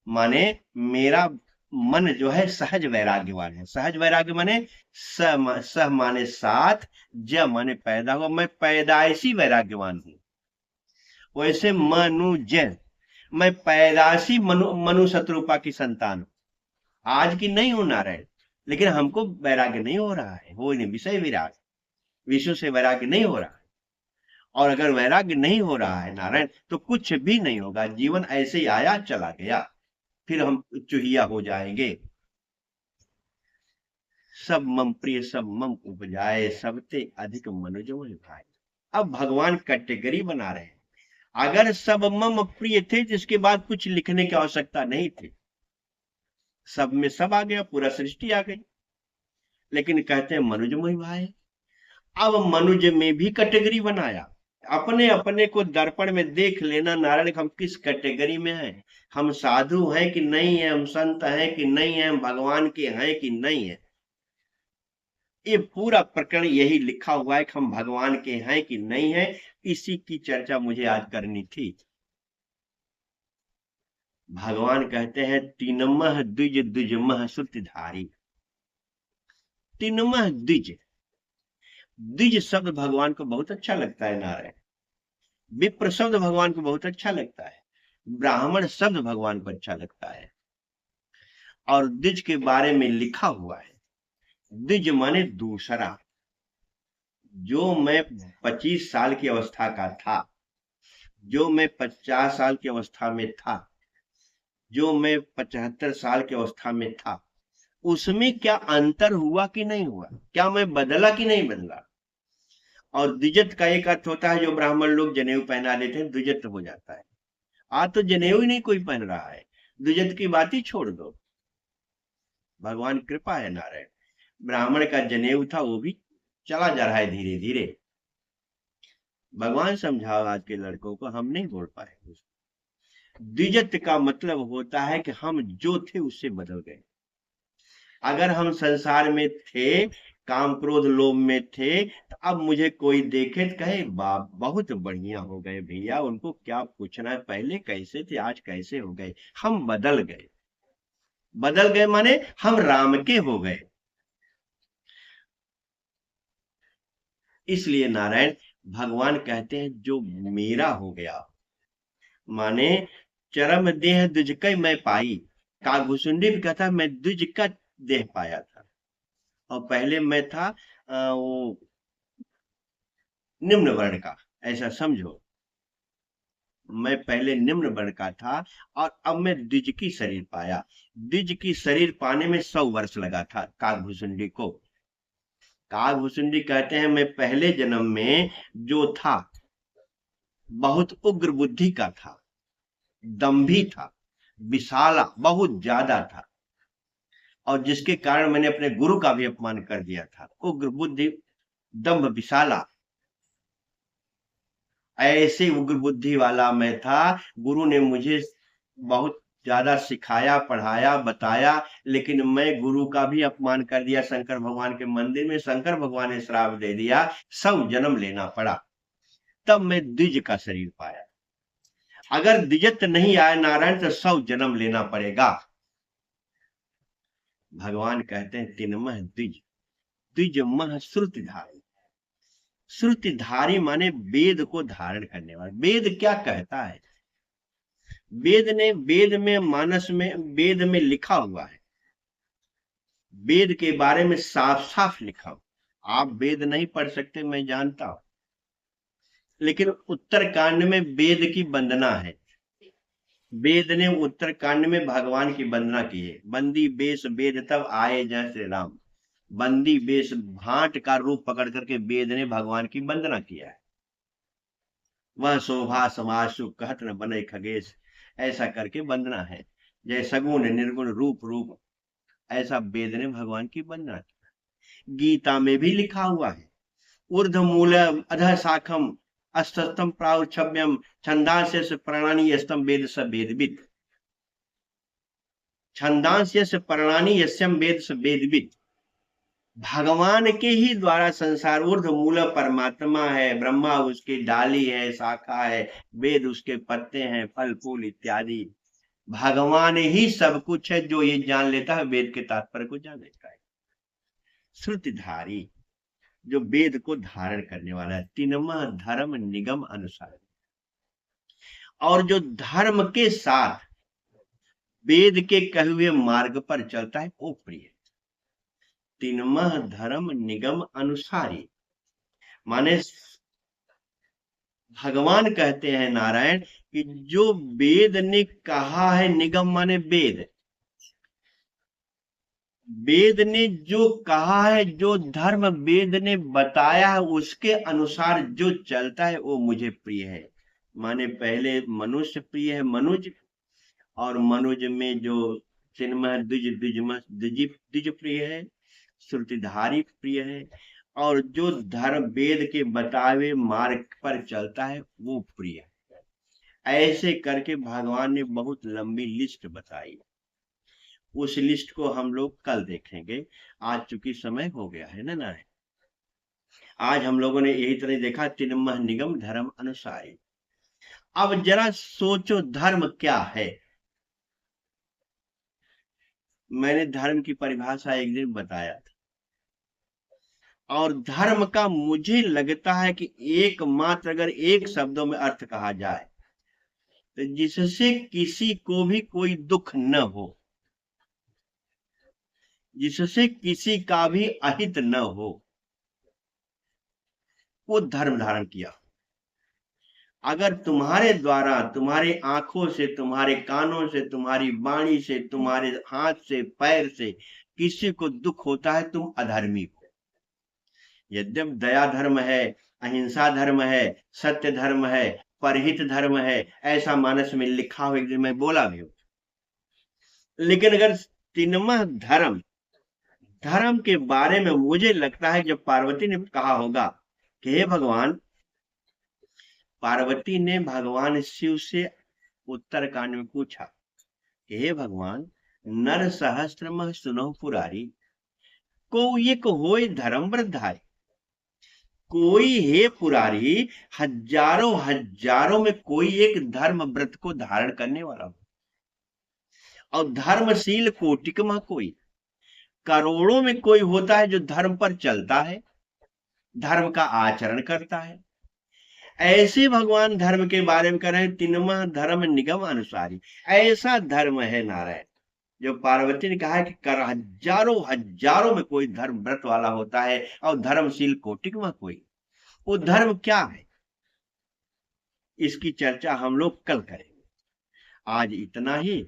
माने मेरा मन जो है सहज वैराग्यवान है। सहज वैराग्य माने सह माने साथ, ज माने पैदा हुआ, मैं पैदाइशी वैराग्यवान हूं। वैसे मनुज, मैं पैदाइशी मनु शत्रुपा की संतान हूं। आज की नहीं हूं नारायण, लेकिन हमको वैराग्य नहीं हो रहा है, हो नहीं विषय विराग, विश्व से वैराग्य नहीं हो रहा है। और अगर वैराग्य नहीं हो रहा है नारायण तो कुछ भी नहीं होगा, जीवन ऐसे ही आया चला गया, फिर हम चुहिया हो जाएंगे। सब मम प्रिय सब मम उपजाए, सबते अधिक मनुजो भाई। अब भगवान कैटेगरी बना रहे हैं, अगर सब मम प्रिय थे तो इसके बाद कुछ लिखने की आवश्यकता नहीं थी, सब में सब आ गया, पूरा सृष्टि आ गई। लेकिन कहते हैं मनुज मोहि भाई, अब मनुज में भी कैटेगरी बनाया। अपने अपने को दर्पण में देख लेना नारायण, हम किस कैटेगरी में हैं, हम साधु हैं कि नहीं है, हम संत हैं कि नहीं है, हम भगवान के हैं कि नहीं है। ये पूरा प्रकरण यही लिखा हुआ है कि हम भगवान के हैं कि नहीं है, इसी की चर्चा मुझे आज करनी थी। भगवान कहते हैं तीनमह द्विज द्विजमह श्रुतिधारी। तीनमह द्विज, द्विज शब्द भगवान को बहुत अच्छा लगता है नारायण। विप्र शब्द भगवान को बहुत अच्छा लगता है, ब्राह्मण शब्द भगवान को अच्छा लगता है। और द्विज के बारे में लिखा हुआ है, द्विज माने दूसरा। जो मैं 25 साल की अवस्था का था, जो मैं 50 साल की अवस्था में था, जो मैं 75 साल की अवस्था में था, उसमें क्या अंतर हुआ कि नहीं हुआ, क्या मैं बदला कि नहीं बदला। और द्विजत का एक अर्थ होता है, जो ब्राह्मण लोग जनेऊ पहना लेते हैं द्विजत हो जाता है। आज तो जनेऊ ही नहीं कोई पहन रहा है, द्विजत की बात ही छोड़ दो। भगवान कृपा है नारायण, ब्राह्मण का जनेऊ था वो भी चला जा रहा है धीरे धीरे। भगवान समझाओ आज के लड़कों को, हम नहीं बोल पाए। द्विजत का मतलब होता है कि हम जो थे उससे बदल गए। अगर हम संसार में थे, काम क्रोध लोभ में थे, तो अब मुझे कोई देखे तो कहे बाप बहुत बढ़िया हो गए भैया, उनको क्या पूछना है, पहले कैसे थे आज कैसे हो गए। हम बदल गए, बदल गए माने हम राम के हो गए। इसलिए नारायण भगवान कहते हैं जो मेरा हो गया, माने चरम देह द्विज कै मैं पाई। काकभूषुंडी भी कहता है मैं द्विज का देह पाया था, और पहले मैं था वो निम्न वर्ण का, ऐसा समझो। मैं पहले निम्न वर्ण का था और अब मैं द्विज की शरीर पाया। द्विज की शरीर पाने में 100 वर्ष लगा था काकभूषुंडी को। काकभूषुंडी कहते हैं मैं पहले जन्म में जो था बहुत उग्र बुद्धि का था, दम्भी था, विशाला बहुत ज्यादा था, और जिसके कारण मैंने अपने गुरु का भी अपमान कर दिया था। उग्र बुद्धि, दम्भ, विशाला, ऐसे उग्र बुद्धि वाला मैं था। गुरु ने मुझे बहुत ज्यादा सिखाया, पढ़ाया, बताया, लेकिन मैं गुरु का भी अपमान कर दिया। शंकर भगवान के मंदिर में शंकर भगवान ने श्राप दे दिया, 100 जन्म लेना पड़ा, तब मैं द्विज का शरीर पाया। अगर द्विजत नहीं आया नारायण तो 100 जन्म लेना पड़ेगा। भगवान कहते हैं तिनमह द्विज, द्विज मह श्रुतिधारी। श्रुतिधारी माने वेद को धारण करने वाला। वेद क्या कहता है? वेद में मानस में वेद में लिखा हुआ है, वेद के बारे में साफ साफ लिखा हुआ। आप वेद नहीं पढ़ सकते, मैं जानता हूं, लेकिन उत्तरकांड में वेद की वंदना है। वेद ने उत्तरकांड में भगवान की वंदना की है। बंदी बेश वेद तब आए जय श्री राम। बंदी बेश भाट का रूप पकड़ करके वेद ने भगवान की वंदना किया है। वह शोभा समासु कहत न बने खगेश, ऐसा करके वंदना है। जय सगुण निर्गुण रूप रूप, ऐसा वेद ने भगवान की वंदना की। गीता में भी लिखा हुआ है, ऊर्ध मूल अध शाखम अस्तम प्राउच्छव्यम छंदांस्य प्रणानी यस्तम वेद स वेदविद। छंदांस्य प्रणानी यस्यम वेद स वेदविद। भगवान के ही द्वारा संसार, ऊर्ध मूल परमात्मा है, ब्रह्मा उसकी डाली है, शाखा है, वेद उसके पत्ते हैं, फल फूल इत्यादि। भगवान ही सब कुछ है। जो ये जान लेता है वेद के तात्पर्य को जान लेता है। श्रुतिधारी, जो वेद को धारण करने वाला है। तीनमह धर्म निगम अनुसार, और जो धर्म के साथ वेद के कहे हुए मार्ग पर चलता है वो प्रिय। तीनमह धर्म निगम अनुसारी माने भगवान कहते हैं नारायण कि जो वेद ने कहा है, निगम माने वेद, वेद ने जो कहा है, जो धर्म वेद ने बताया है, उसके अनुसार जो चलता है वो मुझे प्रिय है। माने पहले मनुष्य प्रिय है, मनुज, और मनुज में जो चिन्मय द्विज द्विज प्रिय है, श्रुतिधारी प्रिय है, और जो धर्म वेद के बताए मार्ग पर चलता है वो प्रिय है। ऐसे करके भगवान ने बहुत लंबी लिस्ट बताई। उस लिस्ट को हम लोग कल देखेंगे। आज चूंकि समय हो गया है ना नारायण, आज हम लोगों ने यही तरह देखा तिनमह निगम धर्म अनुसारी। अब जरा सोचो धर्म क्या है। मैंने धर्म की परिभाषा एक दिन बताया था, और धर्म का मुझे लगता है कि एकमात्र अगर एक शब्दों में अर्थ कहा जाए तो जिससे किसी को भी कोई दुख न हो, जिससे किसी का भी अहित न हो, वो धर्म धारण किया। अगर तुम्हारे द्वारा, तुम्हारे आंखों से, तुम्हारे कानों से, तुम्हारी वाणी से, तुम्हारे हाथ से, पैर से किसी को दुख होता है, तुम अधर्मी हो। यद्यप दया धर्म है, अहिंसा धर्म है, सत्य धर्म है, परहित धर्म है, ऐसा मानस में लिखा हुआ, एक दिन मैं बोला भी हूं, लेकिन अगर तीनमह धर्म, धर्म के बारे में मुझे लगता है जब पार्वती ने कहा होगा कि हे भगवान, पार्वती ने भगवान शिव से उत्तरकांड में पूछा कि हे भगवान, नर सहस्त्रमः सुनो पुरारी, को एक होय धर्म वृद्धारी। कोई हे पुरारी, हजारों हजारों में कोई एक धर्म व्रत को धारण करने वाला हो, और धर्मशील कोटिक में कोई, करोड़ों में कोई होता है जो धर्म पर चलता है, धर्म का आचरण करता है। ऐसे भगवान धर्म के बारे में कह रहे हैं तीनमह धर्म निगम अनुसारी। ऐसा धर्म है नारायण, जो पार्वती ने कहा है कि हजारों हजारों में कोई धर्म व्रत वाला होता है, और धर्मशील कोटिक में कोई। वो धर्म क्या है, इसकी चर्चा हम लोग कल करेंगे। आज इतना ही,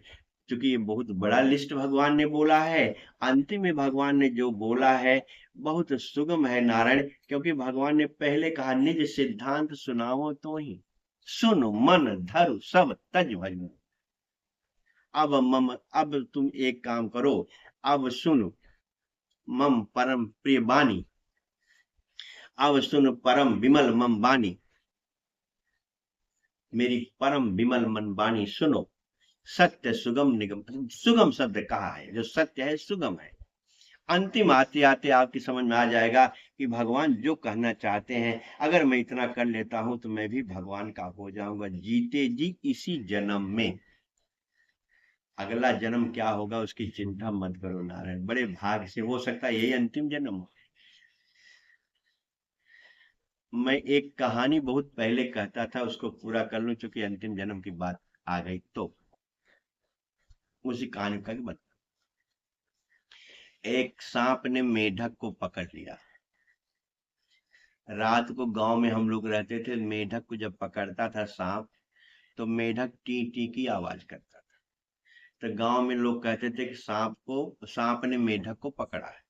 क्योंकि ये बहुत बड़ा लिस्ट भगवान ने बोला है। अंतिम में भगवान ने जो बोला है बहुत सुगम है नारायण, क्योंकि भगवान ने पहले कहा निज सिद्धांत सुनाओ तो ही, सुनो मन धरु सब तज भजो। अब तुम एक काम करो, अब सुनो मम परम प्रिय बानी, अब सुन परम विमल मम बानी, मेरी परम विमल मन बानी सुनो। सत्य सुगम निगम, सुगम शब्द कहा है, जो सत्य है सुगम है। अंतिम आते आते आपकी समझ में आ जाएगा कि भगवान जो कहना चाहते हैं, अगर मैं इतना कर लेता हूं तो मैं भी भगवान का हो जाऊंगा जीते जी इसी जन्म में। अगला जन्म क्या होगा उसकी चिंता मत करो नारायण, बड़े भाग से हो सकता है यही अंतिम जन्म हो। मैं एक कहानी बहुत पहले कहता था, उसको पूरा कर लूं क्योंकि अंतिम जन्म की बात आ गई, तो उसी कहानी का बता। एक सांप ने मेढक को पकड़ लिया। रात को गांव में हम लोग रहते थे, मेढक को जब पकड़ता था सांप, तो मेढक टी टी की आवाज करता था। तो गांव में लोग कहते थे कि सांप ने मेढक को पकड़ा है।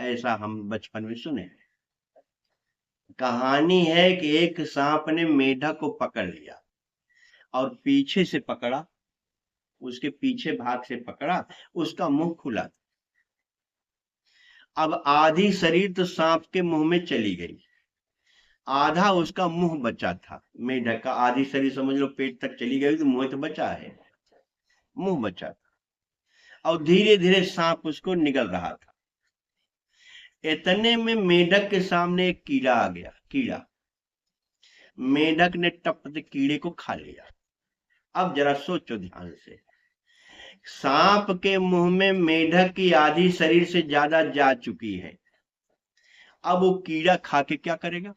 ऐसा हम बचपन में सुने हैं। कहानी है कि एक सांप ने मेढक को पकड़ लिया और पीछे से पकड़ा, उसके पीछे भाग से पकड़ा, उसका मुंह खुला था। अब आधी शरीर तो सांप के मुंह में चली गई, आधा उसका मुंह बचा था। मेढक का आधी शरीर समझ लो पेट तक चली गई, तो मुंह तो बचा है, मुंह बचा था। और धीरे धीरे सांप उसको निगल रहा था। इतने में मेढक के सामने एक कीड़ा आ गया। कीड़ा, मेढक ने टप से कीड़े को खा लिया। अब जरा सोचो ध्यान से, सांप के मुंह में मेढक की आधी शरीर से ज्यादा जा चुकी है। अब वो कीड़ा खा के क्या करेगा?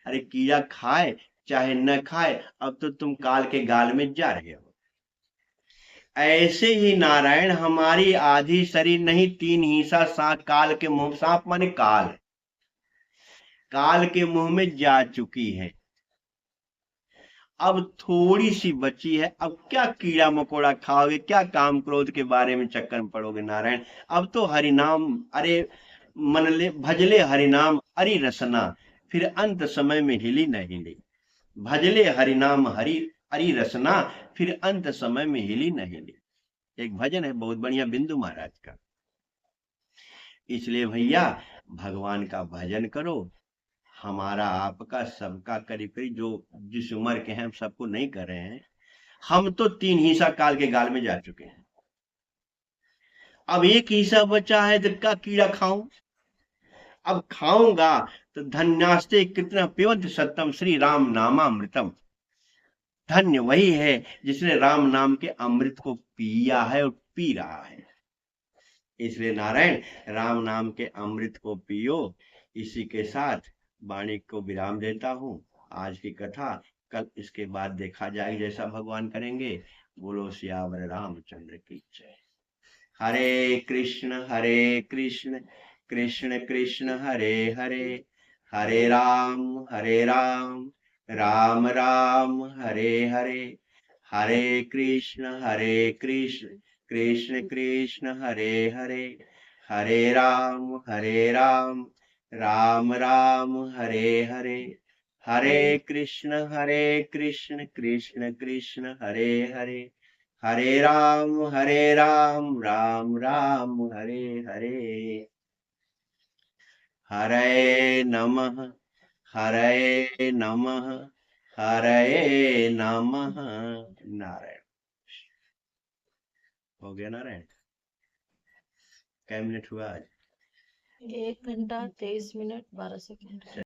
अरे कीड़ा खाए चाहे न खाए, अब तो तुम काल के गाल में जा रहे हो। ऐसे ही नारायण, हमारी आधी शरीर नहीं, तीन हिस्सा सांप काल के मुंह, सांप माने काल, काल के मुंह में जा चुकी है। अब थोड़ी सी बची है। अब क्या कीड़ा मकोड़ा खाओगे, क्या काम क्रोध के बारे में चक्कर में पड़ोगे नारायण? अब तो हरिनाम, अरे मनले भजले हरिनाम अरि रसना, फिर अंत समय में हिली न हिली। भजले हरिनाम हरि अरि रसना, फिर अंत समय में हिली न हिली। एक भजन है बहुत बढ़िया बिंदु महाराज का। इसलिए भैया भगवान का भजन करो। हमारा आपका सबका करीब करीब जो जिस उम्र के हैं, हम सबको नहीं कर रहे हैं। हम तो तीन हिस्सा काल के गाल में जा चुके हैं। अब एक हिस्सा बचा है, तो क्या कीड़ा खाऊं? अब खाऊंगा तो धन्यास्ते कितना पिबंत सत्यम श्री राम नामामृतम। धन्य वही है जिसने राम नाम के अमृत को पिया है और पी रहा है। इसलिए नारायण, राम नाम के अमृत को पियो। इसी के साथ वाणी को विराम देता हूँ। आज की कथा कल इसके बाद देखा जाएगा, जैसा भगवान करेंगे। बोलो सियावर रामचंद्र की जय। हरे कृष्ण कृष्ण कृष्ण हरे हरे, हरे राम राम राम हरे हरे, हरे कृष्ण कृष्ण कृष्ण हरे हरे, हरे राम राम राम हरे हरे, हरे कृष्ण कृष्ण कृष्ण हरे हरे, हरे राम राम राम हरे हरे। हरे नमः, हरे नमः, हरे नमः। नारायण। हो गया नारायण? कै मिनट हुआ आज? 1 घंटा 23 मिनट 12 सेकंड।